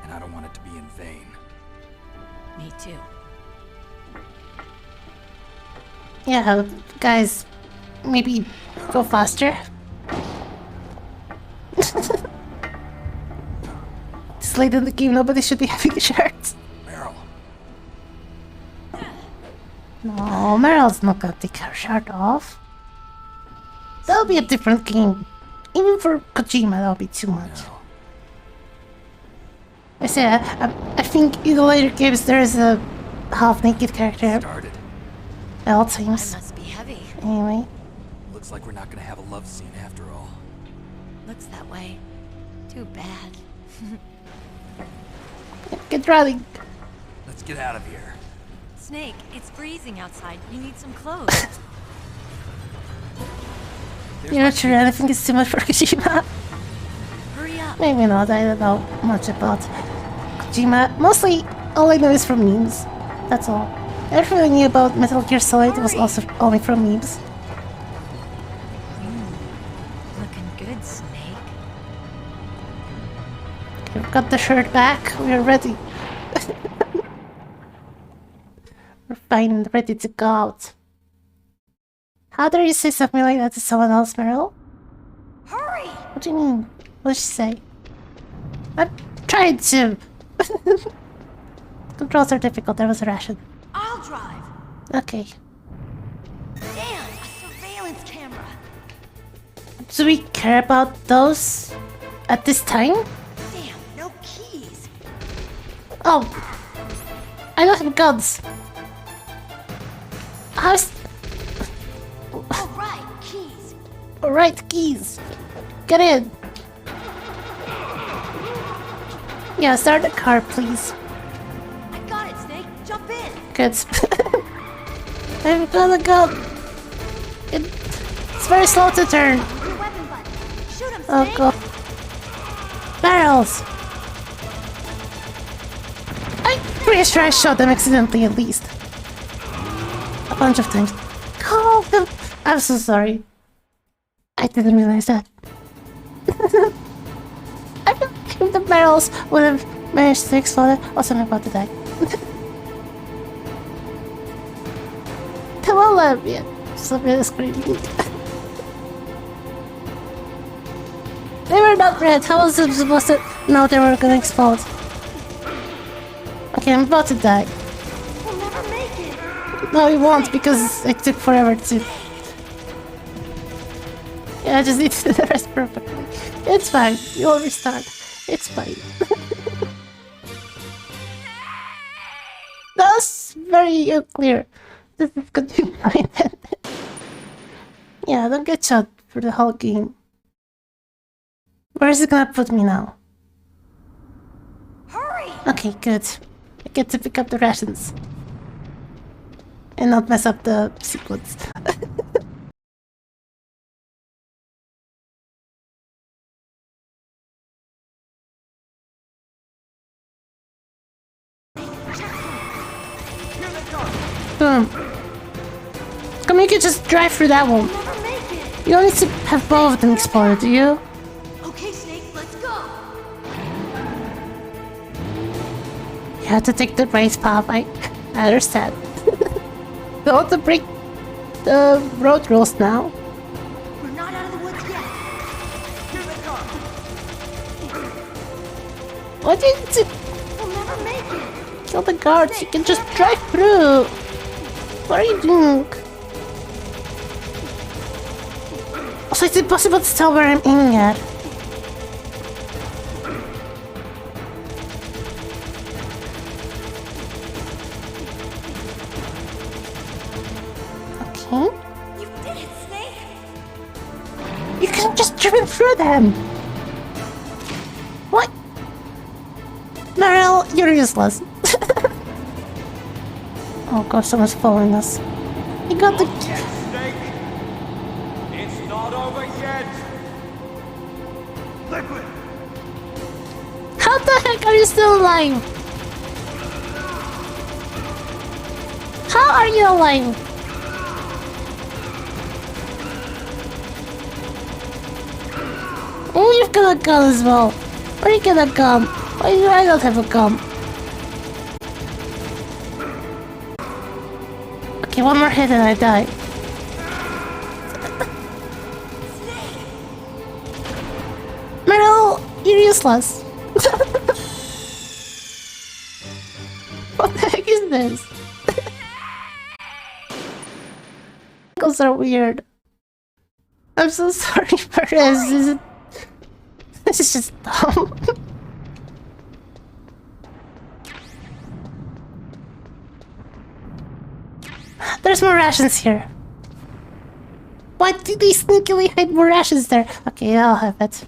And I don't want it to be in vain. Me too. Yeah, guys, maybe go faster. It's late in the game, nobody should be having shirts. Meryl. No, Meryl's not gonna take her shirt off. That'll be a different game. Even for Kojima, that would be too much. I say, I think in the later games there is a half-naked character Started. at all times. I must be heavy. Anyway, Looks like we're not gonna have a love scene after all. Looks that way. Too bad. get running. Let's get out of here. Snake, it's freezing outside. You need some clothes. You're not sure anything is too much for Kojima? Hurry up. Maybe not, I don't know much about Kojima. Mostly, all I know is from memes. That's all. Everything I knew about Metal Gear Solid was also only from memes. Looking good, Snake. We've got the shirt back, we're ready. We're fine and ready to go out. How dare you say something like that to someone else, Meryl? Hurry! What do you mean? What did she say? I'm trying to. Controls are difficult, that was a ration. I'll drive. Okay. Damn, a surveillance camera. Do we care about those at this time? Damn, no keys. Oh. I don't have guns. How's... All right, keys. Alright, keys. Get in. Yeah, start the car, please. I got it, Snake. Jump in. Good. I've got a gun. It's very slow to turn. Your weapon button. Shoot him, Oh Snake. god. Barrels. I'm pretty sure I shot them accidentally at least. A bunch of times. Call them. I'm so sorry. I didn't realize that. I don't think the barrels would have managed to explode. Also, I'm about to die. Come on, let me. Something is screaming. They were not red. How was it supposed to know they were gonna explode? Okay, I'm about to die. We'll never make it. No, we won't because it took forever to. Yeah, I just need to do the rest perfectly. It's fine. You'll restart. It's fine. That's very unclear. This is gonna be fine. Yeah, don't get shot for the whole game. Where is it gonna put me now? Hurry! Okay, good. I get to pick up the rations. And not mess up the sequence. Boom. Come, you can just drive through that one. Never make it. You don't need to have both of them exploded, do you? Okay, Snake, let's go. You have to take the race path, I understand. Don't want to break the road rules now. We're not out of the woods yet. Here they come. What do you need to We'll never make it. kill the guards? You can just drive through. What are you doing? Also, it's impossible to tell where I'm aiming at. Okay. You did it, Snake. You can just driven through them. What? Meryl, you're useless. Oh god, someone's following us. You got the... Yet, Snake. It's not over yet. Liquid. How the heck are you still alive? How are you alive? Oh, you've got a gun as well. Where you get a gun? Why do I not have a gun? Okay, one more hit and I die. Meryl, you're useless. What the heck is this? Those are weird. I'm so sorry, Perez. This is just dumb. There's more rations here. Why did they sneakily hide more rations there? Okay, I'll have it.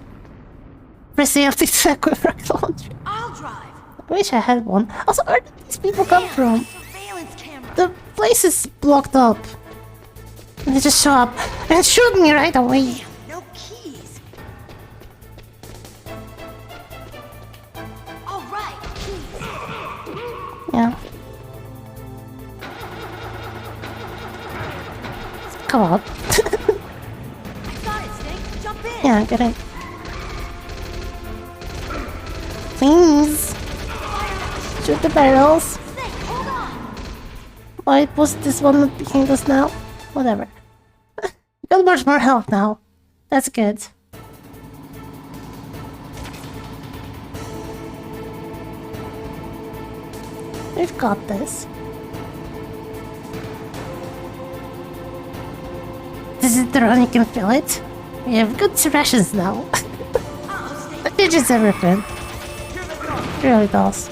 Press A to equip rocket launcher. I'll drive. I wish I had one. Also, where did these people come from? Surveillance camera. The place is blocked up. And they just show up and shoot me right away. No keys. All right, keys. Yeah. Come on. Got it, Snake. Jump in. Yeah, get in. Please. Shoot the barrels. Snake, hold on. Why was this one not behind us now? Whatever. We got much more health now. That's good. We've got this. This is the run, you can feel it. We have good rations now. That changes everything. It really does.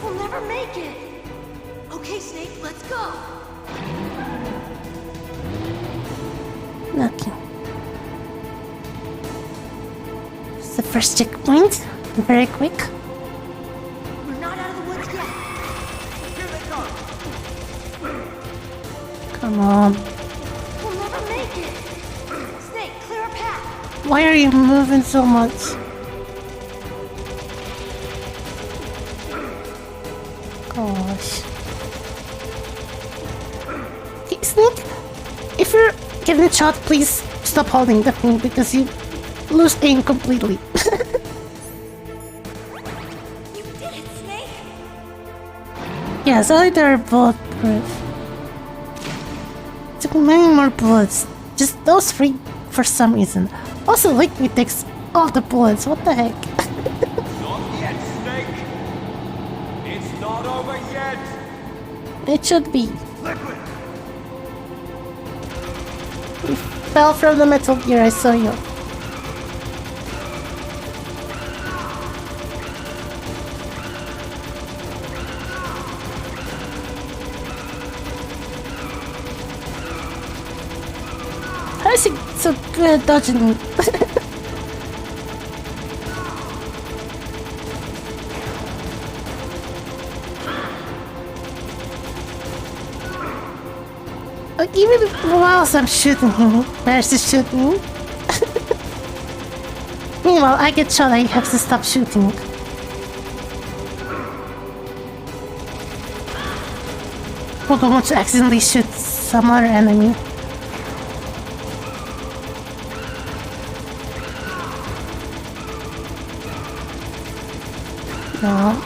We'll never make it. Okay, Snake, let's go. Okay. It's the first checkpoint. Very quick. We're not out of the woods yet. Come on. We'll never make it. Snake, clear a path. Why are you moving so much? Gosh. Hey, Snake, if you're getting shot, please stop holding the thing because you lose aim completely. You did it, Snake. Yeah, so they're bulletproof. Took many more bullets. Just those three for some reason. Also, Liquid takes all the bullets. What the heck? Not yet, Snake. It's not over yet. It should be. Liquid. You fell from the metal gear, I saw you. How is he so good at dodging me? Like, even whilst I'm shooting him, he managed to shoot me. Meanwhile, I get shot, I have to stop shooting. I don't want to accidentally shoot some other enemy. No.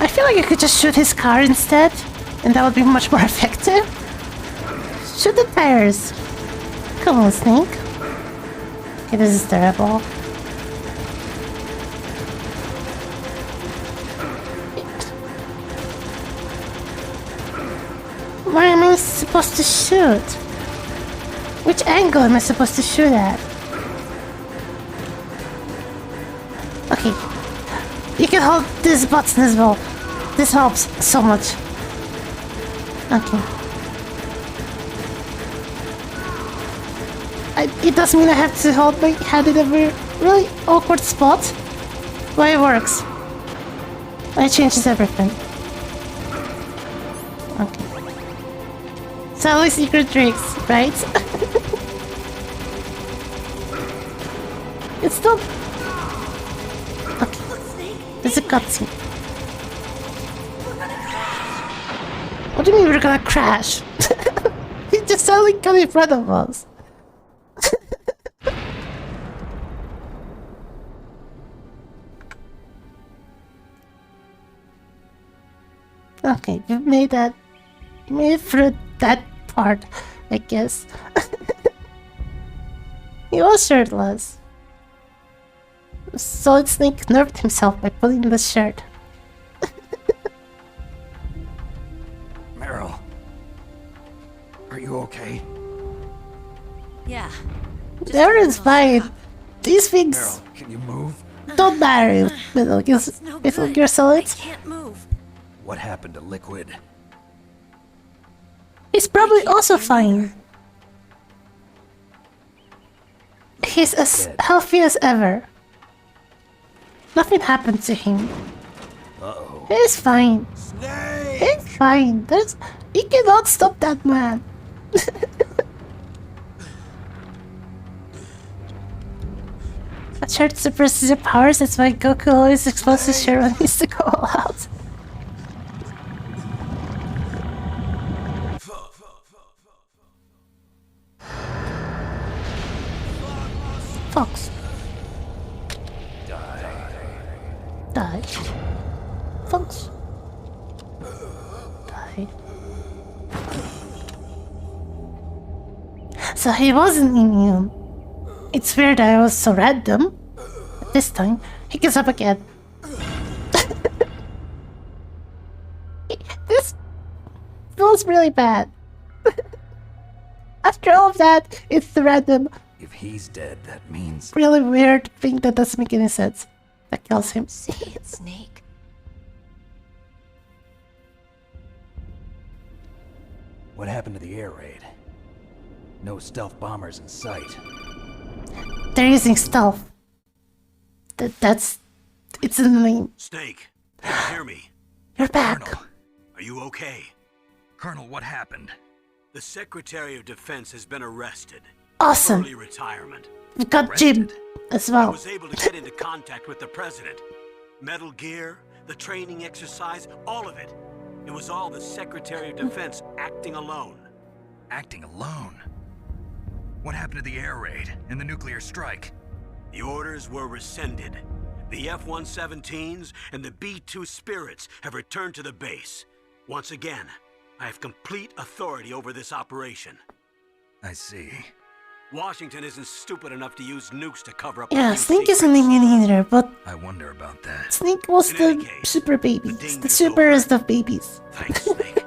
I feel like I could just shoot his car instead, and that would be much more effective. Shoot the tires. Come on, Snake. Okay, this is terrible. Where am I supposed to shoot? Which angle am I supposed to shoot at? Okay. You can hold this button as well. This helps so much. Okay. It does mean I have to hold my hand in a really awkward spot. But it works. It changes everything. Okay. It's always secret tricks, right? It's still... Okay. There's a cutscene. What do you mean we're gonna crash? He just suddenly come in front of us. Okay, we made that. We made it through that part, I guess. He was shirtless. Solid Snake nerfed himself by putting the shirt. Meryl. Are you okay? Yeah. Everyone's fine. These things Meryl, can you move? don't matter with Metal Gear Solid. Can't move. What happened to Liquid? He's probably also fine. He's as healthy as ever. Nothing happened to him. Uh-oh. He's fine. He's fine. You cannot stop that man. A shirt suppresses your powers, that's why Goku always exposes his shirt when he needs to go all out. Fox. Die. Fox. Die. So he wasn't immune. It's weird that it was so random. But this time, he gets up again. This feels really bad. After all of that, it's the random, If he's dead, that means... really weird thing that doesn't make any sense that kills him. Say it, Snake. What happened to the air raid? No stealth bombers in sight. They're using stealth. It's in the name. Snake, can you hear me? You're back. Colonel, Are you okay? Colonel, what happened? The Secretary of Defense has been arrested. Awesome. Early retirement. We got Jim as I well. was able to get into contact with the president. Metal Gear, the training exercise, all of it. It was all the Secretary of Defense acting alone. Acting alone? What happened to the air raid and the nuclear strike? The orders were rescinded. The F-117s and the B-2 Spirits have returned to the base. Once again, I have complete authority over this operation. I see. Washington isn't stupid enough to use nukes to cover up. Yeah, a few Snake secrets. isn't immune either, but I wonder about that. Snake was In the any case, super babies. the The danger's superest of babies. Thanks, Snake.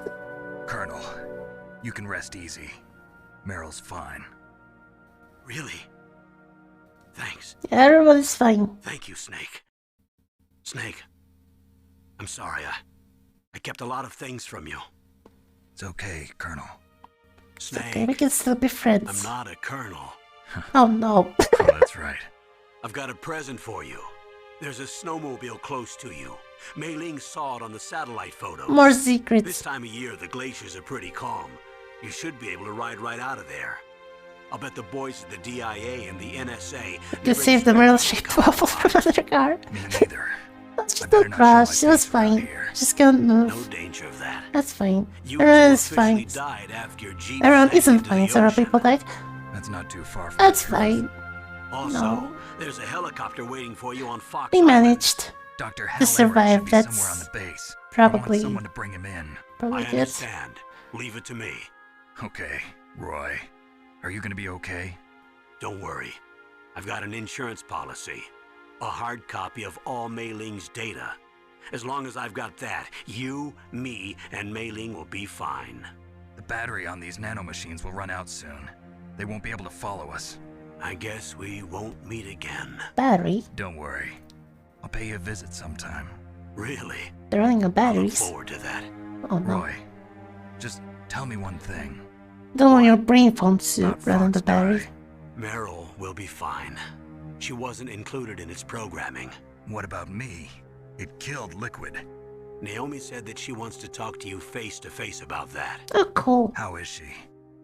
Colonel, you can rest easy. Meryl's fine. Really? Thanks. Yeah, everybody's fine. Thank you, Snake. Snake, I'm sorry. I kept a lot of things from you. It's okay, Colonel. Snake, Okay, we can still be I'm friends. not a colonel. Oh no. Oh, that's right. I've got a present for you. There's a snowmobile close to you. Mei Ling saw it on the satellite photos. More This secrets. time of year, the glaciers are pretty calm. You should be able to ride right out of there. I'll bet the boys at the DIA and the NSA... You saved the Meryl shaped waffle from under car. Me neither. She better don't not show crash. my She was face around fine. here. She's gonna No move. danger of that. That's fine. You Everyone two is fine. officially died after your Jeep Everyone sank isn't into fine. the Several ocean. people died. That's not too far from That's the truth. fine. Also, No. there's a helicopter waiting for you on Fox We Island. managed. Dr. To Hal survive, Everett should be somewhere on that's the base. probably- I want someone to bring him in. Probably I good. understand. Leave it to me. Okay, Roy. Are you gonna be okay? Don't worry. I've got an insurance policy. A hard copy of all Mei Ling's data. As long as I've got that, you, me, and Mei Ling will be fine. The battery on these nanomachines will run out soon. They won't be able to follow us. I guess we won't meet again. Battery. Don't worry. I'll pay you a visit sometime. Really? They're running on I look batteries. forward to that. Oh no. Roy, just tell me one thing. Don't want your brain phone to Not run on Fox the battery. die. Meryl will be fine. She wasn't included in its programming. What about me? It killed Liquid. Naomi said that she wants to talk to you face to face about that. Oh, cool. How is she?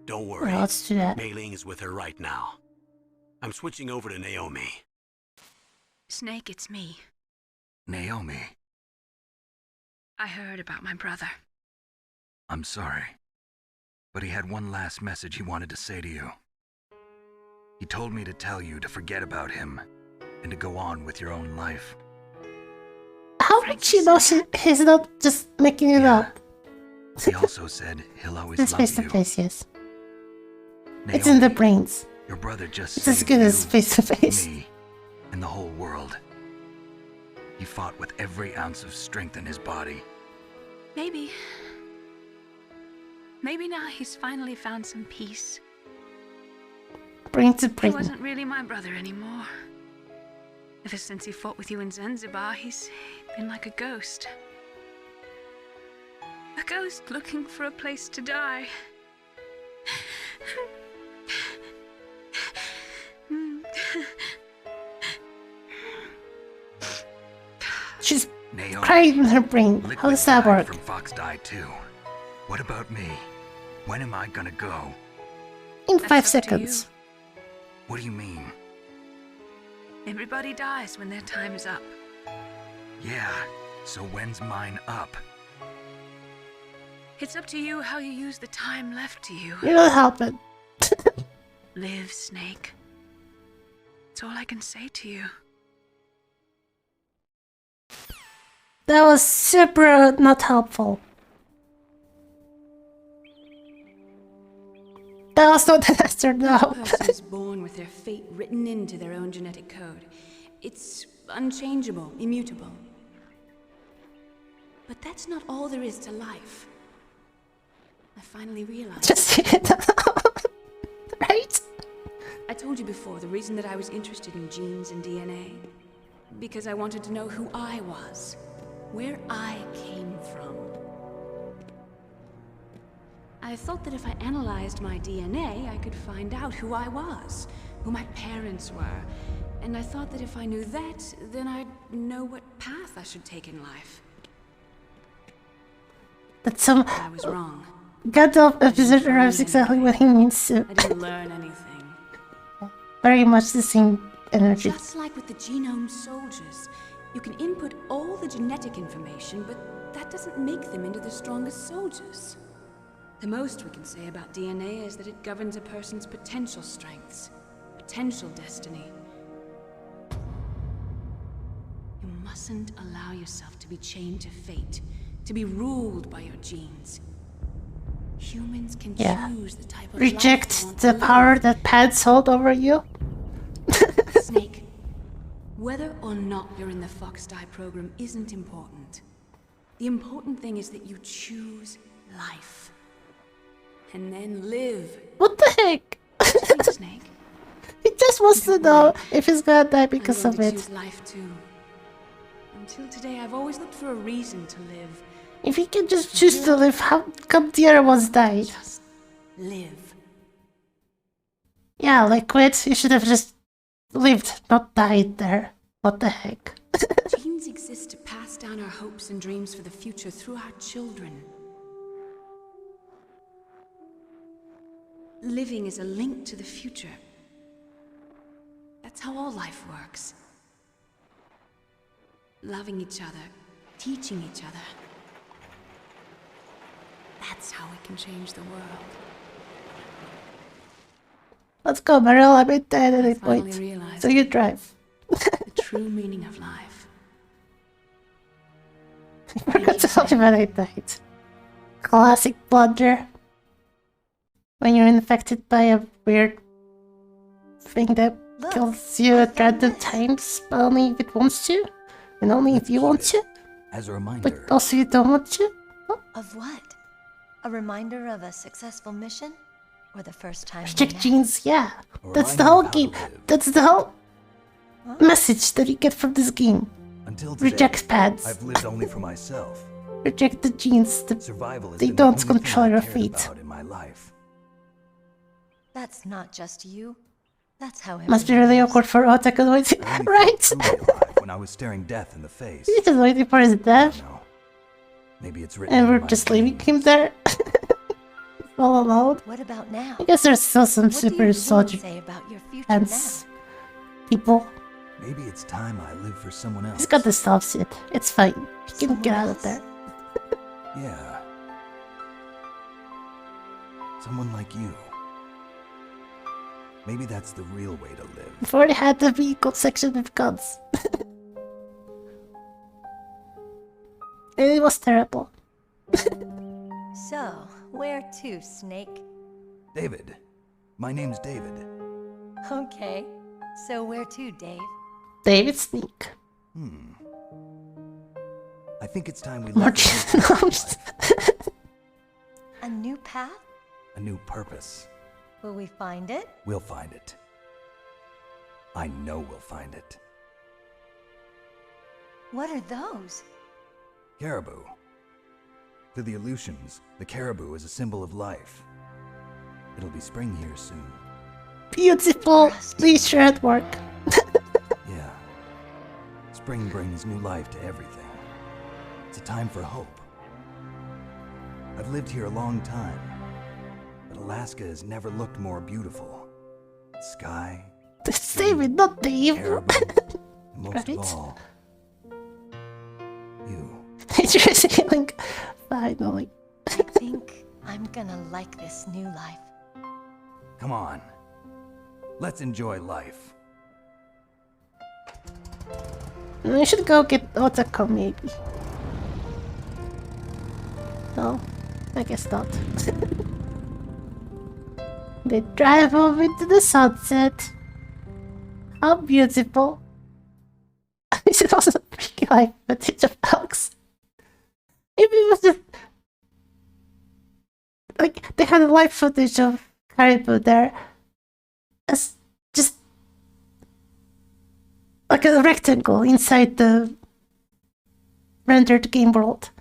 Don't worry. Well, let's do that. Mei Ling is with her right now. I'm switching over to Naomi. Snake, it's me. Naomi, I heard about my brother. I'm sorry. But he had one last message he wanted to say to you. He told me to tell you to forget about him and to go on with your own life. How did she know he's not just making it up? He also said he'll always It's love face to you. face, yes. Naomi, It's in the brains. Your brother just It's as saved good you, as face to face. me, and the whole world. fought with every ounce of strength in his body. Maybe now he's finally found some peace. Brain to He brain. wasn't really my brother anymore. Ever since he fought with you in Zanzibar, he's been like a ghost. A ghost looking for a place to die. She's Naomi, crying in her brain. Liquid How does that died work? From Fox died too. What about me? When am I gonna go? In That's 5 up to seconds. What do you mean? Everybody dies when their time is up. Yeah, so when's mine up? It's up to you how you use the time left to you. You don't help it. Live, Snake. That's all I can say to you. That was super not helpful. That was not an answer, no. A person is born with their fate written into their own genetic code. It's unchangeable, immutable. But that's not all there is to life. I finally realized. Just right? I told you before the reason that I was interested in genes and DNA. Because I wanted to know who I was. Where I came from. I thought that if I analyzed my DNA, I could find out who I was, who my parents were. And I thought that if I knew that, then I'd know what path I should take in life. That's some. I was wrong. Gandalf episode arrives exactly what he means to. I didn't learn anything. Very much the same energy. Just like with the genome soldiers, you can input all the genetic information, but that doesn't make them into the strongest soldiers. The most we can say about DNA is that it governs a person's potential strengths, potential destiny. You mustn't allow yourself to be chained to fate, to be ruled by your genes. Humans can choose the type of Reject life they want the to power live. that pads hold over you. Snake, whether or not you're in the Fox Die program isn't important. The important thing is that you choose life. And then live. What the heck? Snake. He just wants to know if he's gonna die because I'm of going to it. choose life too. Until today, I've always looked for a reason to live. If he can just choose to live, how come the other ones died? Just live. Yeah, like quit. You should have just lived, not died there. What the heck? Genes exist to pass down our hopes and dreams for the future through our children. Living is a link to the future. That's how all life works. Loving each other, teaching each other. That's how we can change the world. Let's go, Meryl. I'm in dead at any finally point. realized So you drive. the true meaning of life. I forgot to tell you when I died. Classic blunder. When you're infected by a weird thing that kills you at random times, but only if it wants to, and only if you want to, As a reminder. but also you don't want to. Of what? A reminder of a successful mission? Or the first time we Check met? genes, yeah. That's the whole game. That's the whole message that you get from this game. Until today, Reject pads. I've lived only for myself. Reject the genes. Survival has They been the don't only control thing I your cared fate. about in my life. That's not just you. That's how Must be everyone really is. awkward for Otak to wait. I only Right? felt truly alive when I was staring death in the face. He's just waiting for his death. Maybe it's written And in we're my just leaving him there. All alone. What about now? I guess there's still some What do super your soldier genes say about your future and people. Maybe it's time I live for someone else. He's got the stuff suit. It's fine. He can get out of there. Yeah. Someone like you. Maybe that's the real way to live. Before they had the vehicle section with guns. And it was terrible. So, where to, Snake? David. My name's David. Okay. So where to, Dave? David Sneak. I think it's time we More left genomes. A new path? a new purpose. Will we find it? We'll find it. I know we'll find it. What are those? Caribou. To the Aleutians, the caribou is a symbol of life. It'll be spring here soon. Beautiful leisure at work. Yeah. Spring brings new life to everything. It's a time for hope. I've lived here a long time, but Alaska has never looked more beautiful. Sky, David, not Dave. caribou, and most Right. of all, you. Nature is healing. Finally. I think I'm gonna like this new life. Come on. Let's enjoy life. We should go get Otako, maybe. No, I guess not. They drive off into the sunset. How beautiful. I should also bring live footage of Alex. Maybe it was just... Like, they had live footage of Caribou there. As just... like a rectangle inside the rendered game world.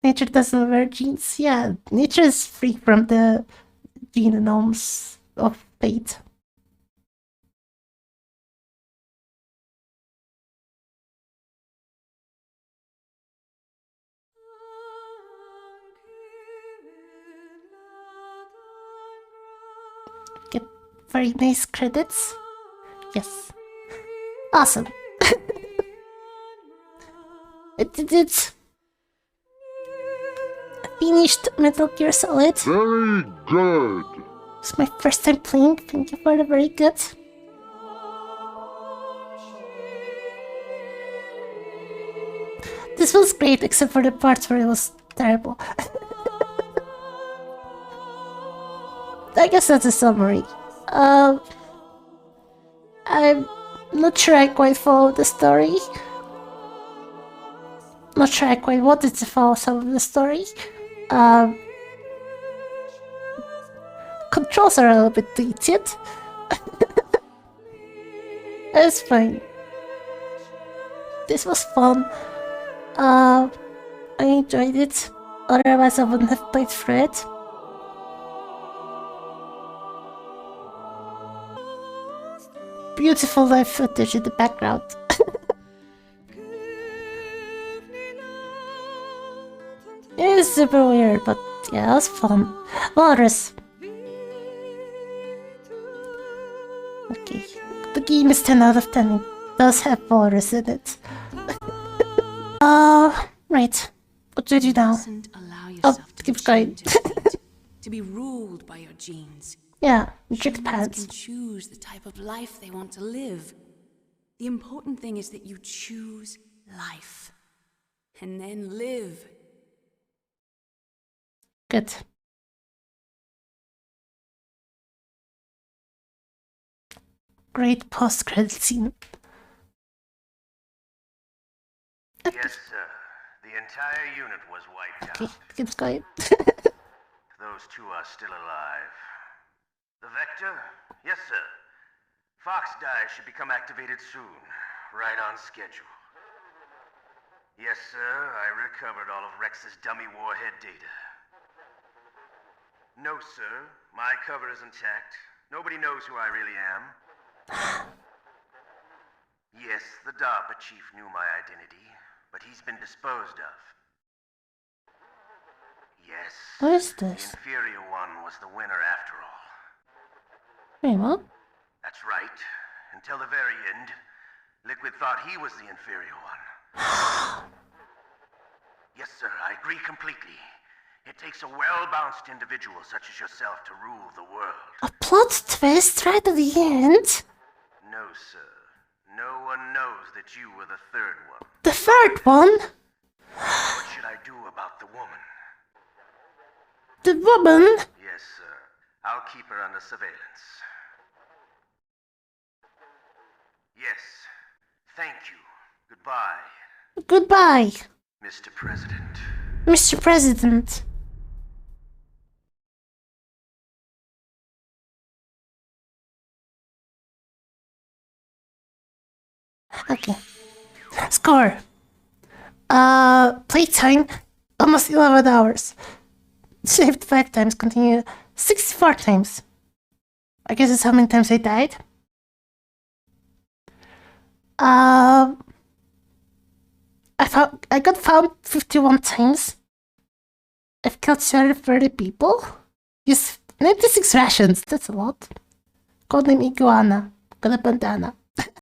Nature doesn't wear jeans. Yeah, nature is free from the genomes of fate. Get very nice credits. Yes. Awesome. I did it. Finished Metal Gear Solid. Very good. It's my first time playing. Thank you for the very good. This was great, except for the parts where it was terrible. I guess that's a summary. I'm not sure I quite followed the story. Not sure I quite wanted to follow some of the story. Controls are a little bit dated. It's fine. This was fun. I enjoyed it. Otherwise, I wouldn't have played through it. Beautiful live footage in the background. It is super weird, but yeah, it was fun. Walrus. Okay, the game is 10 out of 10. It does have walrus in it. Right. What do I do now? Oh, keeps going. To be ruled by your genes. Yeah, trick Humans pants. can choose the type of life they want to live. The important thing is that you choose life. And then live. Good. Great post-credit scene. Yes, sir. The entire unit was wiped Okay, out. keeps going. Those two are still alive. The Vector? Yes, sir. Fox Die should become activated soon. Right on schedule. Yes, sir. I recovered all of Rex's dummy warhead data. No, sir. My cover is intact. Nobody knows who I really am. Yes, the DARPA chief knew my identity, but he's been disposed of. Yes. What is this? The inferior one was the winner after all. Wait, what? That's right. Until the very end, Liquid thought he was the inferior one. Yes, sir, I agree completely. It takes a well-balanced individual such as yourself to rule the world. A plot twist right at the end? No, sir. No one knows that you were the third one. The third one? What should I do about the woman? The woman? Yes, sir. I'll keep her under surveillance. Yes. Thank you. Goodbye, Goodbye, Mr. President. Mr. President. Okay. Score. Playtime, almost 11 hours. Saved 5 times, continued 64 times. I guess that's how many times I died. I got found 51 times. I've killed 30 people. Used 96 rations, that's a lot. Codename Iguana. Got a bandana.